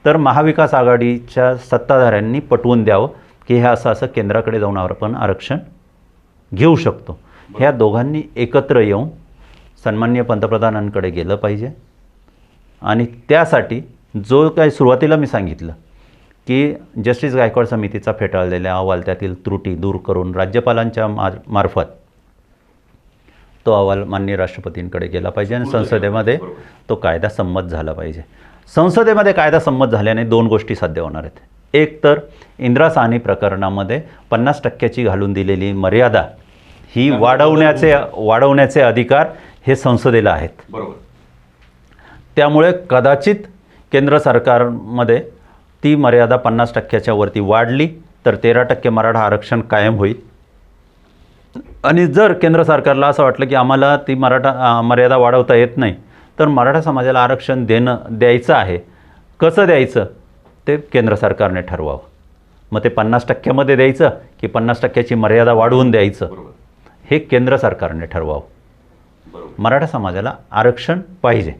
तर महाविकास आघाडीच्या सत्ताधाऱ्यांनी पटवून द्यावं की हे असं केंद्राकडे जाऊन आपण आरक्षण घेऊ शकतो. ह्या दोघांनी एकत्र येऊन सन्माननीय पंतप्रधानांकडे गेलं पाहिजे. आणि त्यासाठी जो काही सुरुवातीला मी सांगितलं की जस्टिस गायकवाड समितीचा फेटाळलेला अहवाल, त्यातील त्रुटी दूर करून राज्यपालांच्या मार्फत तो अहवाल माननीय राष्ट्रपतींकडे गेला पाहिजे आणि संसदेमध्ये तो कायदा संमत झाला पाहिजे. संसदेमध्ये कायदा संमत झाल्याने 2 गोष्टी साध्य होणार आहेत. एक तर इंदिरा साहनी प्रकरणामध्ये 50% घालून दिलेली मर्यादा ही वाढवण्याचे अधिकार हे संसदेला आहेत. बरोबर. त्यामुळे कदाचित केंद्र सरकारमध्ये ती मर्यादा 50%च्या वरती वाढली तर 13% मराठा आरक्षण कायम होईल. आणि जर केंद्र सरकारला असं वाटलं की आम्हाला ती मर्यादा वाढवता येत नाही तर मराठा समाजाला आरक्षण द्यायचं आहे, कसं द्यायचं ते केंद्र सरकारने ठरवावं. मग ते 50%मध्ये द्यायचं की 50%ची मर्यादा वाढवून द्यायचं हे केंद्र सरकारने ठरवावं. मराठा समाजाला आरक्षण पाहिजे.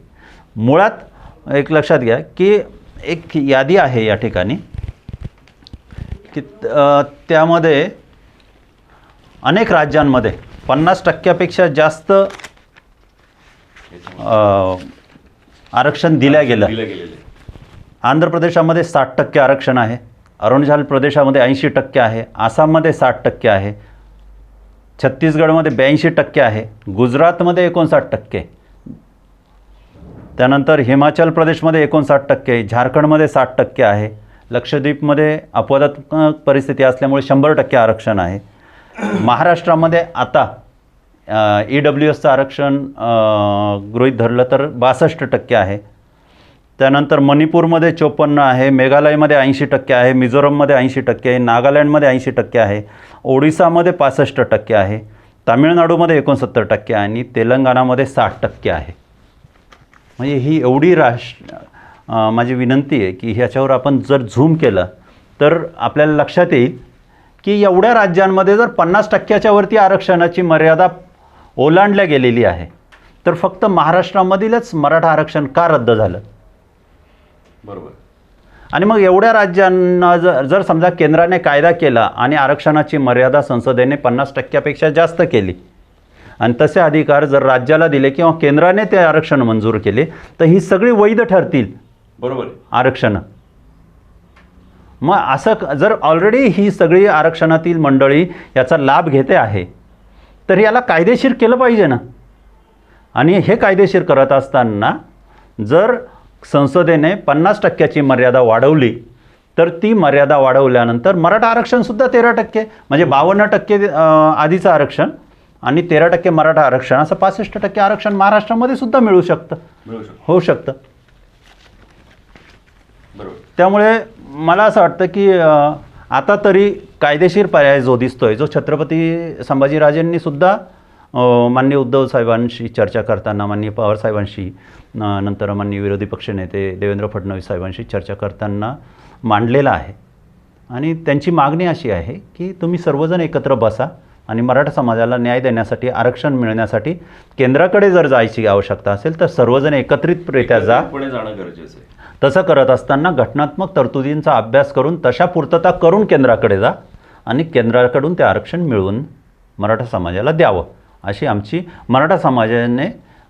मुळात एक लक्षात घ्या की एक यादी आहे या ठिकाणी की त्यामध्ये अनेक राज्यांमध्ये 50%पेक्षा जास्त आरक्षण दिल्या गेलं. आंध्र प्रदेशामध्ये 60% आरक्षण आहे, अरुणाचल प्रदेशामध्ये 80% आहे, आसाममध्ये 60% आहे, छत्तीसगडमध्ये 82% आहे, गुजरातमध्ये 59%, त्यानंतर हिमाचल प्रदेशमध्ये 59%, झारखंडमध्ये 60% आहे, लक्षद्वीपमध्ये अपवादात्मक परिस्थिती असल्यामुळे 100% आरक्षण आहे. महाराष्ट्रामध्ये आता EWSचं आरक्षण गृहीत धरलं तर 62% आहे. त्यानंतर मणिपूरमध्ये 54% आहे, मेघालयमध्ये 80% आहे, मिझोरममध्ये 80% आहे, नागालँडमध्ये 80% आहे, ओडिसामध्ये 65% आहे, तामिळनाडूमध्ये 69% आहे आणि तेलंगणामध्ये 60% आहे. म्हणजे ही एवढी माझी विनंती आहे की ह्याच्यावर आपण जर झूम केलं तर आपल्याला लक्षात येईल की एवढ्या राज्यांमध्ये जर 50%च्या वरती आरक्षणाची मर्यादा ओलांडल्या गेलेली आहे तर फक्त महाराष्ट्रामधीलच मराठा आरक्षण का रद्द झालं. बरोबर. आणि मग एवढ्या राज्यांना जर समजा केंद्राने कायदा केला आणि आरक्षणाची मर्यादा संसदेने 50%पेक्षा जास्त केली आणि तसे अधिकार जर राज्याला दिले किंवा केंद्राने ते आरक्षण मंजूर केले तर ही सगळी वैध ठरतील. बरोबर. आरक्षणं. मग असं जर ऑलरेडी ही सगळी आरक्षणातील मंडळी याचा लाभ घेते आहे तर याला कायदेशीर केलं पाहिजे ना. आणि हे कायदेशीर करत असताना जर संसदेने 50%ची मर्यादा वाढवली तर ती मर्यादा वाढवल्यानंतर मराठा आरक्षणसुद्धा 13%, म्हणजे 52% आधीचं आरक्षण आणि 13% मराठा आरक्षण, असं 65% आरक्षण महाराष्ट्रामध्ये सुद्धा मिळू शकतं, होऊ शकतं. बरोबर. त्यामुळे मला असं वाटतं की आता तरी कायदेशीर पर्याय जो दिसतोय, जो छत्रपती संभाजीराजेंनी सुद्धा माननीय उद्धव साहेबांशी चर्चा करताना, माननीय पवार साहेबांशी, नंतर माननीय विरोधी पक्षनेते देवेंद्र फडणवीस साहेबांशी चर्चा करताना मांडलेला आहे. आणि त्यांची मागणी अशी आहे की तुम्ही सर्वजण एकत्र बसा, आणि मराठा समाजाला न्याय देण्यासाठी, आरक्षण मिळण्यासाठी केंद्राकडे जर जायची आवश्यकता असेल तर सर्वजण एकत्रितरित्या जा. पुढे जाणं गरजेचं आहे. तसं करत असताना घटनात्मक तरतुदींचा अभ्यास करून तशा पूर्तता करून केंद्राकडे जा आणि केंद्राकडून ते आरक्षण मिळवून मराठा समाजाला द्यावं, अशी आमची मराठा समाजाने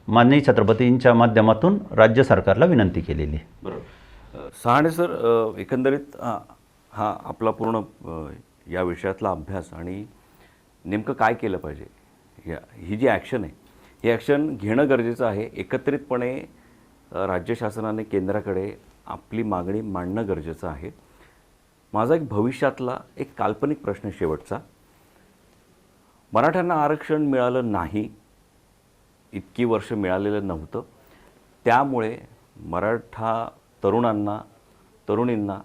माननीय छत्रपतींच्या माध्यमातून राज्य सरकारला विनंती केलेली आहे. बरोबर. सहाणे सर, एकंदरीत हा आपला पूर्ण या विषयातला अभ्यास आणि नेमकं काय केलं पाहिजे, ही जी ॲक्शन आहे ही ॲक्शन घेणं गरजेचं आहे. एकत्रितपणे राज्य शासनाने केंद्राकडे आपली मागणी मांडणं गरजेचं आहे. माझा एक भविष्यातला एक काल्पनिक प्रश्न शेवटचा. मराठ्यांना आरक्षण मिळालं नाही, इतकी वर्ष मिळालेलं नव्हतं, त्यामुळे मराठा तरुणांना, तरुणींना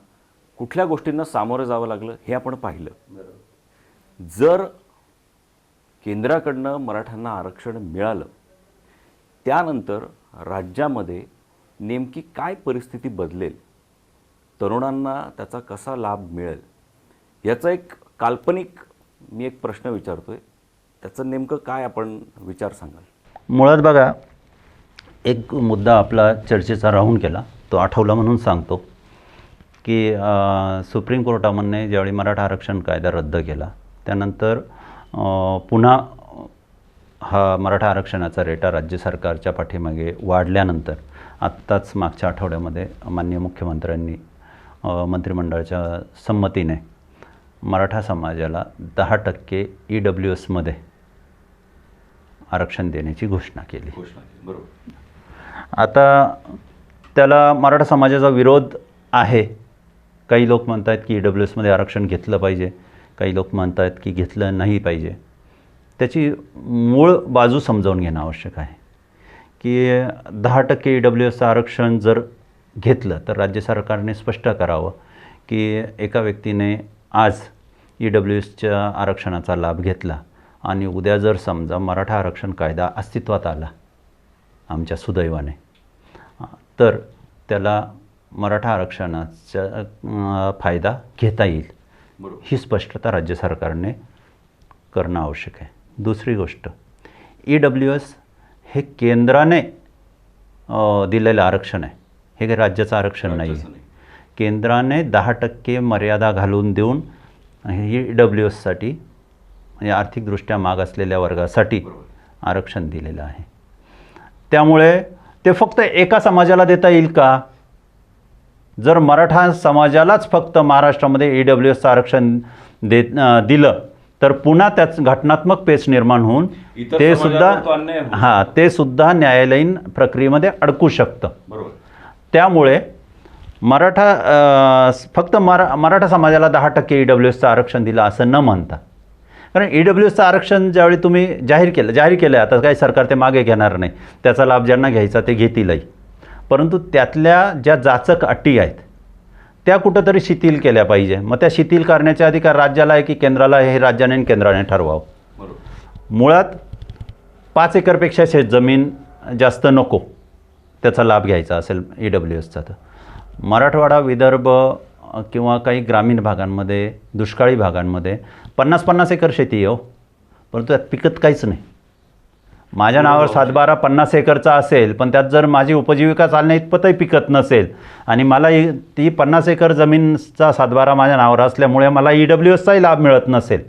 कुठल्या गोष्टींना सामोरं जावं लागलं हे आपण पाहिलं. जर केंद्राकडनं मराठ्यांना आरक्षण मिळालं, त्यानंतर राज्यामध्ये नेमकी काय परिस्थिती बदलेल, तरुणांना त्याचा कसा लाभ मिळेल, याचा एक काल्पनिक मी एक प्रश्न विचारतोय. त्याचं नेमकं काय आपण विचार सांगाल? मुळात बघा, एक मुद्दा आपला चर्चेचा राहून गेला, तो आठवला म्हणून सांगतो की सुप्रीम कोर्टामध्ये ज्यावेळी मराठा आरक्षण कायदा रद्द केला त्यानंतर पुन्हा हा मराठा आरक्षणाचा रेटा राज्य सरकारच्या पाठीमागे वाढल्यानंतर आत्ताच मागच्या आठवड्यामध्ये माननीय मुख्यमंत्र्यांनी मंत्रिमंडळाच्या संमतीने मराठा समाजाला 10% EWSमध्ये आरक्षण देण्याची घोषणा केली. बरोबर. आता त्याला मराठा समाजाचा विरोध आहे. काही लोक म्हणत आहेत की EWSमध्ये आरक्षण घेतलं पाहिजे, काही लोक म्हणत आहेत की घेतलं नाही पाहिजे. त्याची मूळ बाजू समजावून घेणं आवश्यक आहे की 10% EWSचं आरक्षण जर घेतलं तर राज्य सरकारने स्पष्ट करावं की एका व्यक्तीने आज EWSच्या आरक्षणाचा लाभ घेतला आणि उद्या जर समजा मराठा आरक्षण कायदा अस्तित्वात आला आमच्या सुदैवाने, तर त्याला मराठा आरक्षणाचा फायदा घेता येईल, ही स्पष्टता राज्य सरकारने करणं आवश्यक आहे. दुसरी गोष्ट, EWS हे केंद्राने दिलेलं आरक्षण आहे, हे काही राज्याचं आरक्षण नाही आहे. केंद्राने 10% मर्यादा घालून देऊन EWSसाठी म्हणजे आर्थिकदृष्ट्या मागासलेल्या वर्गासाठी आरक्षण दिलेलं आहे. त्यामुळे ते फक्त एका समाजाला देता येईल का? जर मराठा समाजालाच फक्त महाराष्ट्रामध्ये EWSचं आरक्षण दिलं तर पुन्हा त्याच घटनात्मक पेच निर्माण होऊन ते सुद्धा न्यायालयीन प्रक्रियेमध्ये अडकू शकतं. त्यामुळे फक्त मराठा समाजाला 10% EWSचं आरक्षण दिलं असं न म्हणता, कारण EWSचं आरक्षण ज्यावेळी तुम्ही जाहीर केलं आता काही सरकार ते मागे घेणार नाही, त्याचा लाभ ज्यांना घ्यायचा ते घेतीलही, परंतु त्यातल्या ज्या जाचक अटी आहेत त्या कुठंतरी शिथिल केल्या पाहिजे. मग त्या शिथिल करण्याचे अधिकार राज्याला आहे की केंद्राला, हे राज्याने आणि केंद्राने ठरवावं. मुळात 5 एकरपेक्षा जमीन जास्त नको त्याचा लाभ घ्यायचा असेल EWSचा तर मराठवाडा, विदर्भ किंवा काही ग्रामीण भागांमध्ये, दुष्काळी भागांमध्ये 50-50 एकर शेती आहे हो, परंतु त्यात पिकत काहीच नाही. माझ्या नावावर 7-12-50 एकरचा असेल, पण त्यात जर माझी उपजीविका चालण्या इतपतही पिकत नसेल आणि मला ती 50 एकर जमीनचा 7-12 माझ्या नावावर असल्यामुळे मला EWSचाही लाभ मिळत नसेल,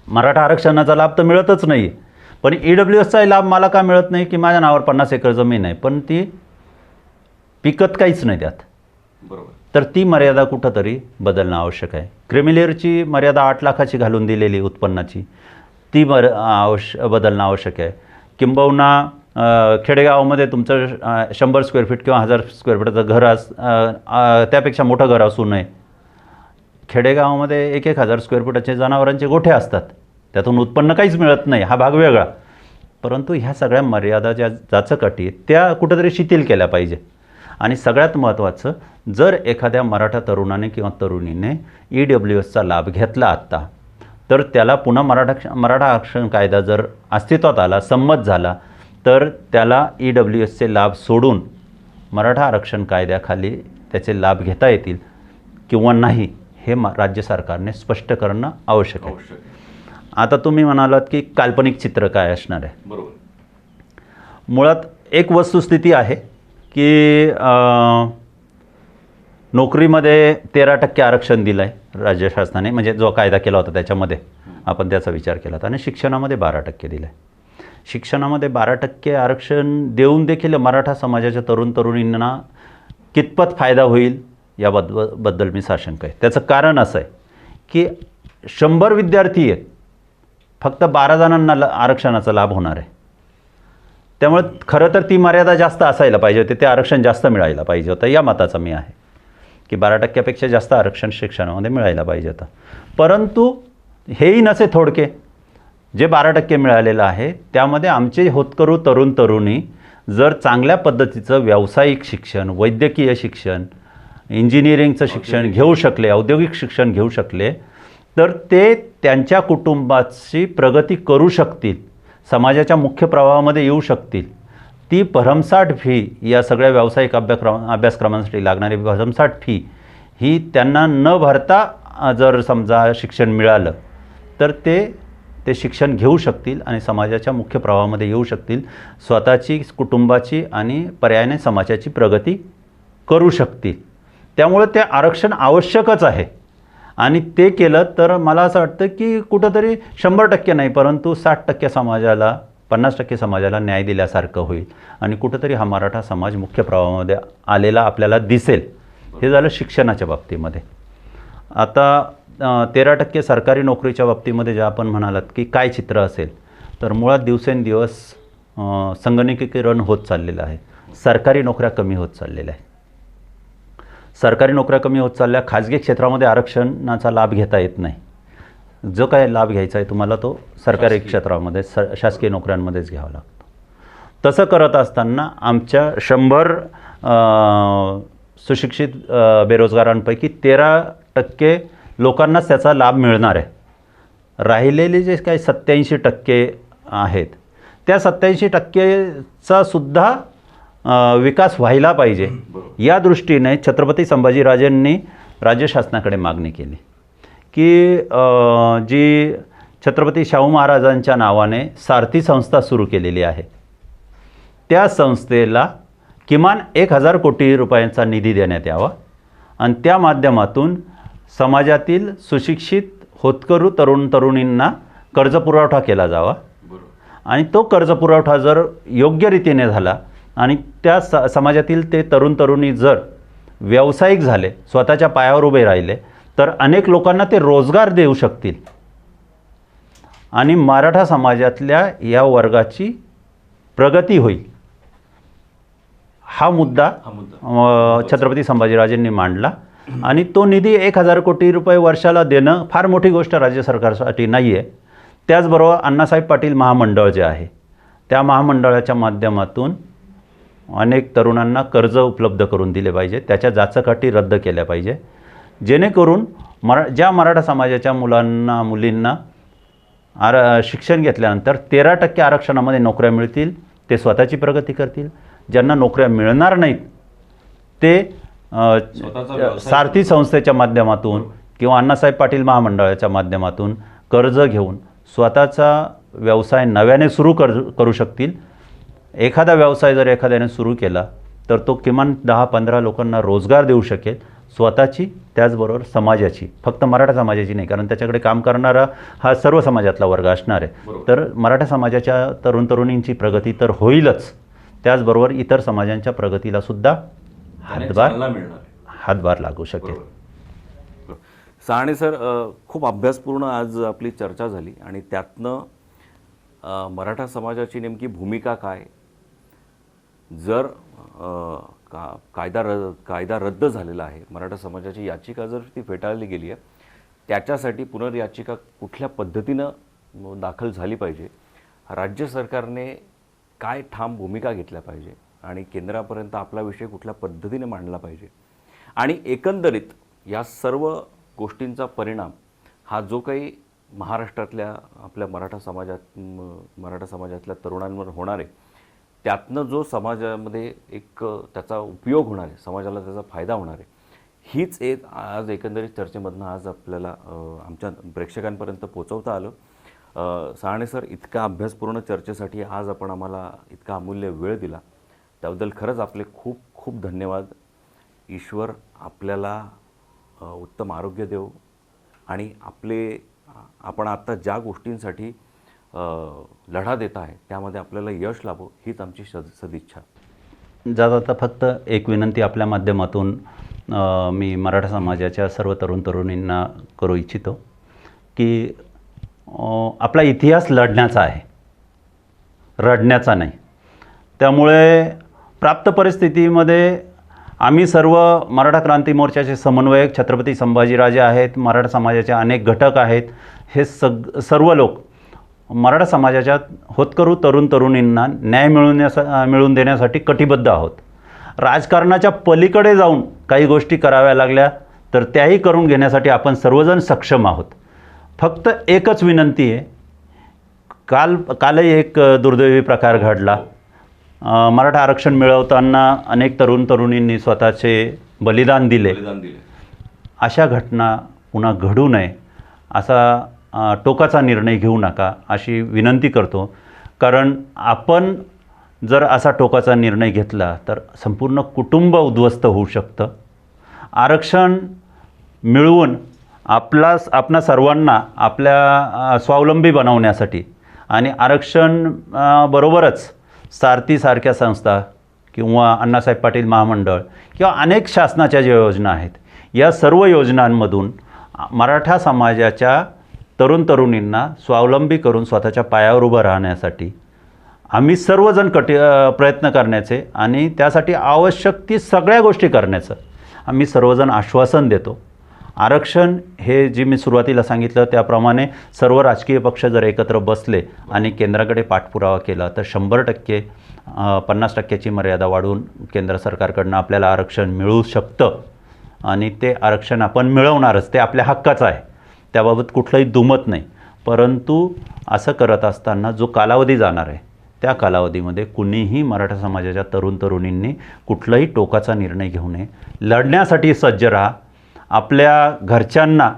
मराठा आरक्षणाचा लाभ तर मिळतच नाही, पण EWSचाही लाभ मला का मिळत नाही की माझ्या नावावर 50 एकर जमीन आहे पण ती पिकत काहीच नाही त्यात. बरोबर. तर ती मर्यादा कुठंतरी बदलणं आवश्यक आहे. क्रिमिलेअरची मर्यादा 8 लाखाची घालून दिलेली उत्पन्नाची, ती बदलणं आवश्यक आहे. किंबहुना खेडेगावामध्ये तुमचं 100 स्क्वेअर फीट किंवा 1000 स्क्वेअर फीटाचं घर त्यापेक्षा मोठं घर असू नये. खेडेगावामध्ये 1,000 स्क्वेअर फीटाचे जनावरांचे गोठे असतात, त्यातून उत्पन्न काहीच मिळत नाही, हा भाग वेगळा. परंतु ह्या सगळ्या मर्यादा ज्या जाचक अटी आहेत त्या कुठंतरी शिथिल केल्या पाहिजे. आणि सगळ्यात महत्त्वाचं, जर एखाद्या मराठा तरुणाने किंवा तरुणीने EWSचा लाभ घेतला आत्ता, तर त्याला पुन्हा मराठा आरक्षण कायदा जर अस्तित्वात आला, संमत झाला, तर त्याला EWSचे लाभ सोडून मराठा आरक्षण कायद्याखाली त्याचे लाभ घेता येतील किंवा नाही हे राज्य सरकारने स्पष्ट करणं आवश्यक आहे. आता तुम्ही म्हणालात की काल्पनिक चित्र काय असणार आहे. बरोबर. मुळात एक वस्तुस्थिती आहे की नोकरीमध्ये 13% आरक्षण दिलं आहे राज्य शासनाने, म्हणजे जो कायदा केला होता त्याच्यामध्ये आपण त्याचा विचार केला होता, आणि शिक्षणामध्ये 12% दिलं आहे. शिक्षणामध्ये 12% आरक्षण देऊन देखील मराठा समाजाच्या तरुण तरुणींना कितपत फायदा होईल याबद्दल मी साशंक आहे. त्याचं कारण असं आहे की 100 विद्यार्थी आहेत, फक्त 12 जणांना आरक्षणाचा लाभ होणार आहे. त्यामुळे खरं तर ती मर्यादा जास्त असायला पाहिजे होती, ते आरक्षण जास्त मिळायला पाहिजे होतं, या मताचा मी आहे की 12%पेक्षा जास्त आरक्षण शिक्षणामध्ये मिळायला पाहिजे होतं. परंतु हेही नसे थोडके, जे 12% मिळालेलं आहे त्यामध्ये आमचे होतकरू तरुण तरुणी जर चांगल्या पद्धतीचं व्यावसायिक शिक्षण, वैद्यकीय शिक्षण, इंजिनिअरिंगचं शिक्षण घेऊ शकले, औद्योगिक शिक्षण घेऊ शकले, तर ते त्यांच्या कुटुंबाची प्रगती करू शकतील, समाजाच्या मुख्य प्रवाहामध्ये येऊ शकतील. ती भरमसाठ फी, या सगळ्या व्यावसायिक अभ्यासक्रमांसाठी लागणारी भरमसाठ फी ही त्यांना न भरता जर समजा शिक्षण मिळालं तर ते शिक्षण घेऊ शकतील आणि समाजाच्या मुख्य प्रवाहामध्ये येऊ शकतील, स्वतःची, कुटुंबाची आणि पर्यायाने समाजाची प्रगती करू शकतील. त्यामुळे ते आरक्षण आवश्यकच आहे. आणि ते केलं तर मला असं वाटतं की कुठंतरी 100% नाही, परंतु 60% समाजाला, 50% समाजाला न्याय दिल्यासारखं होईल आणि कुठंतरी हा मराठा समाज मुख्य प्रवाहामध्ये आलेला आपल्याला दिसेल. हे झालं शिक्षणाच्या बाबतीमध्ये. आता 13% सरकारी नोकरीच्या बाबतीमध्ये जे आपण म्हणालात की काय चित्र असेल, तर मुळात दिवसेंदिवस संगणकीकरण होत चाललेलं आहे. सरकारी नोकऱ्या कमी होत चाललेल्या आहेत. सरकारी नोकऱ्या कमी होत चालल्या, खाजगी क्षेत्रामध्ये आरक्षणाचा लाभ घेता येत नाही. जो काय लाभ घ्यायचा आहे तुम्हाला तो सरकारी क्षेत्रामध्ये, शासकीय नोकऱ्यांमध्येच घ्यावा लागतो. तसं करत असताना आमच्या 100 सुशिक्षित बेरोजगारांपैकी 13% लोकांनाच त्याचा लाभ मिळणार आहे. राहिलेले जे काही 87% आहेत, त्या 87%चा सुद्धा विकास व्हायला पाहिजे. या दृष्टीने छत्रपती संभाजीराजेंनी राज्य शासनाकडे मागणी केली की जी छत्रपती शाहू महाराजांच्या नावाने सारथी संस्था सुरू केलेली आहे, त्या संस्थेला किमान 1000 कोटी रुपयांचा निधी देण्यात यावा आणि त्या माध्यमातून समाजातील सुशिक्षित होतकरू तरुण तरुणींना कर्जपुरवठा केला जावा. आणि तो कर्जपुरवठा जर योग्य रीतीने झाला आणि त्या समाजातील ते तरुण तरुणी जर व्यावसायिक झाले, स्वतःच्या पायावर उभे राहिले, तर अनेक लोकांना ते रोजगार देऊ शकतील आणि मराठा समाजातल्या या वर्गाची प्रगती होईल. हा मुद्दा छत्रपती संभाजीराजेंनी मांडला आणि तो निधी 1000 कोटी रुपये वर्षाला देणं फार मोठी गोष्ट राज्य सरकारसाठी नाही आहे. त्याचबरोबर अण्णासाहेब पाटील महामंडळ जे आहे, त्या महामंडळाच्या माध्यमातून अनेक तरुणांना कर्ज उपलब्ध करून दिले पाहिजे, त्याच्या जाचक अटी रद्द केल्या पाहिजे, जेणेकरून ज्या मराठा समाजाच्या मुलांना मुलींना शिक्षण घेतल्यानंतर 13% आरक्षणामध्ये नोकऱ्या मिळतील, ते स्वतःची प्रगती करतील. ज्यांना नोकऱ्या मिळणार नाहीत ते सारथी संस्थेच्या माध्यमातून किंवा अण्णासाहेब पाटील महामंडळाच्या माध्यमातून कर्ज घेऊन स्वतःचा व्यवसाय नव्याने सुरू करू शकतील. एखादा व्यवसाय जर एखाद्याने सुरू केला तर तो किमान 10-15 लोकांना रोजगार देऊ शकेल, स्वतःची त्याचबरोबर समाजाची, फक्त मराठा समाजाची नाही, कारण त्याच्याकडे काम करणारा हा सर्व समाजातला वर्ग असणार आहे. तर मराठा समाजाच्या तरुण तरुणींची प्रगती तर होईलच, त्याचबरोबर इतर समाजांच्या प्रगतीला सुद्धा हातभार लागू शकेल. सहाणे सर, खूप अभ्यासपूर्ण आज आपली चर्चा झाली आणि त्यातनं मराठा समाजाची नेमकी भूमिका काय, जर कायदा रद्द झालेला आहे, मराठा समाजाची याचिका जर ती फेटाळली गेली आहे, त्याच्यासाठी पुनर्याचिका कुठल्या पद्धतीनं दाखल झाली पाहिजे, राज्य सरकारने काय ठाम भूमिका घेतल्या पाहिजे आणि केंद्रापर्यंत आपला विषय कुठल्या पद्धतीने मांडला पाहिजे, आणि एकंदरीत या सर्व गोष्टींचा परिणाम हा जो काही महाराष्ट्रातल्या आपल्या मराठा समाजातल्या तरुणांवर होणार आहे, त्यातनं जो समाजामध्ये एक त्याचा उपयोग होणार आहे, समाजाला त्याचा फायदा होणार आहे, हीच एक आज एकंदरीत चर्चेमधनं आज आपल्याला आमच्या प्रेक्षकांपर्यंत पोचवता आलं. सहाणे सर, इतका अभ्यासपूर्ण चर्चेसाठी आज आपण आम्हाला इतका अमूल्य वेळ दिला त्याबद्दल खरंच आपले खूप खूप धन्यवाद. ईश्वर आपल्याला उत्तम आरोग्य देव आणि आपण आत्ता ज्या गोष्टींसाठी लढा देत आहे त्यामध्ये आपल्याला यश लाभो हीच आमची सदिच्छा. जाता फक्त एक विनंती आपल्या माध्यमातून मी मराठा समाजाच्या सर्व तरुण तरुणींना करू इच्छितो की आपला इतिहास लढण्याचा आहे, रडण्याचा नाही. त्यामुळे प्राप्त परिस्थितीमध्ये आम्ही सर्व मराठा क्रांती मोर्चाचे समन्वयक छत्रपती संभाजीराजे आहेत, मराठा समाजाचे अनेक घटक आहेत, हे सर्व लोक मराठा समाजाच्या होतकरू तरुण तरुणींना न्याय मिळवून देण्यासाठी कटिबद्ध आहोत. राजकारणाच्या पलीकडे जाऊन काही गोष्टी कराव्या लागल्या तर त्याही करून घेण्यासाठी आपण सर्वजण सक्षम आहोत. फक्त एकच विनंती आहे, कालही एक दुर्दैवी प्रकार घडला. मराठा आरक्षण मिळवताना अनेक तरुण तरुणींनी स्वतःचे बलिदान दिले. अशा घटना पुन्हा घडू नये असा टोकाचा निर्णय घेऊ नका अशी विनंती करतो. कारण आपण जर असा टोकाचा निर्णय घेतला तर संपूर्ण कुटुंब उद्ध्वस्त होऊ शकतं. आरक्षण मिळवून आपणा सर्वांना आपल्या स्वावलंबी बनवण्यासाठी आणि आरक्षण बरोबरच सारथीसारख्या संस्था किंवा अण्णासाहेब पाटील महामंडळ किंवा अनेक शासनाच्या ज्या योजना आहेत, या सर्व योजनांमधून मराठा समाजाच्या तरुण तरुणींना स्वावलंबी करून स्वतःच्या पायावर उभं राहण्यासाठी आम्ही सर्वजण प्रयत्न करण्याचे आणि त्यासाठी आवश्यक ती सगळ्या गोष्टी करण्याचं आम्ही सर्वजण आश्वासन देतो. आरक्षण हे जे मी सुरुवातीला सांगितलं त्याप्रमाणे सर्व राजकीय पक्ष जर एकत्र बसले आणि केंद्राकडे पाठपुरावा केला तर 100% 50% मर्यादा वाढवून केंद्र सरकारकडनं आपल्याला आरक्षण मिळू शकतं आणि ते आरक्षण आपण मिळवणारच. ते आपल्या हक्काचं आहे, त्याबाबत कुठलंही दुमत नाही. परंतु असं करत असताना जो कालावधी जाणार आहे त्या कालावधीमध्ये कुणीही मराठा समाजाच्या तरुण तरुणींनी कुठलाही टोकाचा निर्णय घेऊ नये. लढण्यासाठी सज्ज राहा, आपल्या घरच्यांना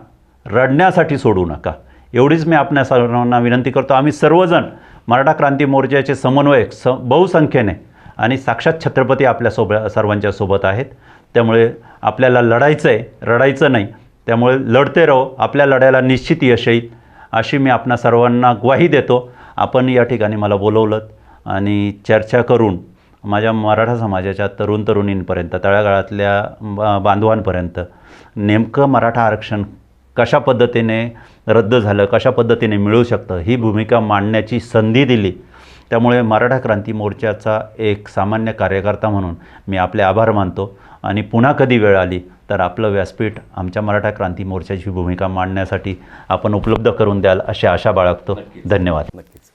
रडण्यासाठी सोडू नका, एवढीच मी आपल्या सर्वांना विनंती करतो. आम्ही सर्वजण मराठा क्रांती मोर्चाचे समन्वयक बहुसंख्येने आणि साक्षात छत्रपती आपल्या सर्वांच्या सोबत आहेत. त्यामुळे आपल्याला लढायचं आहे, रडायचं नाही. त्यामुळे लढते राहो, आपल्या लढायला निश्चित यश येईल अशी मी आपणा सर्वांना ग्वाही देतो. आपण या ठिकाणी मला बोलवलं आणि चर्चा करून माझ्या मराठा समाजाच्या तरुण तरुणींपर्यंत, तळागाळातल्या बांधवांपर्यंत नेमकं मराठा आरक्षण कशा पद्धतीने रद्द झालं, कशा पद्धतीने मिळू शकतं ही भूमिका मांडण्याची संधी दिली. त्यामुळे मराठा क्रांती मोर्चाचा एक सामान्य कार्यकर्ता म्हणून मी आपले आभार मानतो आणि पुन्हा कधी वेळ आली तर आपलं व्यासपीठ आमच्या मराठा क्रांती मोर्चाची भूमिका मांडण्यासाठी आपण उपलब्ध करून द्याल अशी आशा बाळगतो. धन्यवाद. नक्कीच.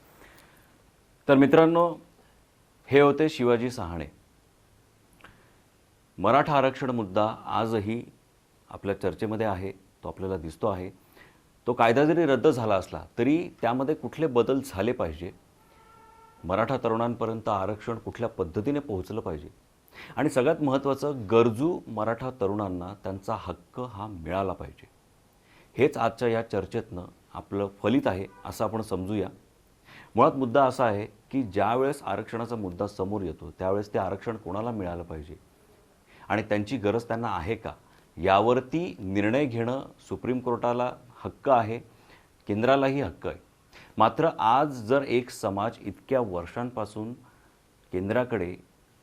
तर मित्रांनो, हे होते शिवाजी सहाणे. मराठा आरक्षण मुद्दा आजही आपल्या चर्चेमध्ये आहे, तो आपल्याला दिसतो आहे. तो कायदा जरी रद्द झाला असला तरी त्यामध्ये कुठले बदल झाले पाहिजे, मराठा तरुणांपर्यंत आरक्षण कुठल्या पद्धतीने पोहोचलं पाहिजे आणि सगळ्यात महत्त्वाचं गरजू मराठा तरुणांना त्यांचा हक्क हा मिळाला पाहिजे. हेच आजच्या या चर्चेतनं आपलं फलित आहे असं आपण समजूया. मुळात मुद्दा असा आहे की ज्यावेळेस आरक्षणाचा मुद्दा समोर येतो त्यावेळेस ते आरक्षण कोणाला मिळालं पाहिजे आणि त्यांची गरज त्यांना आहे का यावरती निर्णय घेणं सुप्रीम कोर्टाला हक्क आहे, केंद्रालाही हक्क आहे. मात्र आज जर एक समाज इतक्या वर्षांपासून केंद्राकडे,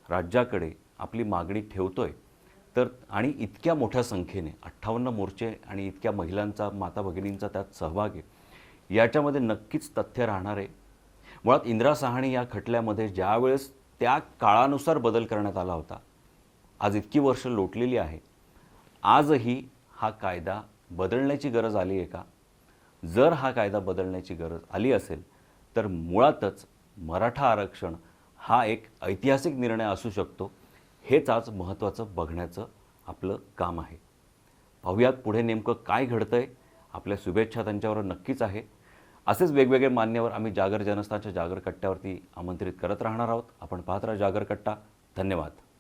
राज्याकडे आपली मागणी ठेवतोय तर आणि इतक्या मोठ्या संख्येने 58 मोर्चे आणि इतक्या महिलांचा, माता भगिनींचा त्यात सहभाग आहे, याच्यामध्ये नक्कीच तथ्य राहणार आहे. मुळात इंदिरा साहनी या खटल्यामध्ये ज्यावेळेस त्या काळानुसार बदल करण्यात आला होता, आज इतकी वर्ष लोटलेली आहे, आजही हा कायदा बदलण्याची गरज आली आहे का? जर हा कायदा बदलण्याची गरज आली असेल तर मुळातच मराठा आरक्षण हा एक ऐतिहासिक निर्णय असू शकतो. हेच आज महत्त्वाचं बघण्याचं आपलं काम आहे. पाहूयात पुढे नेमकं काय घडतंय. आपल्या शुभेच्छा त्यांच्यावर नक्कीच आहे. असेच वेगवेगळे मान्यवर आम्ही जागर जनस्थानच्या जागर कट्ट्यावरती आमंत्रित करत राहणार आहोत. आपण पाहत राहा जागर कट्टा. धन्यवाद.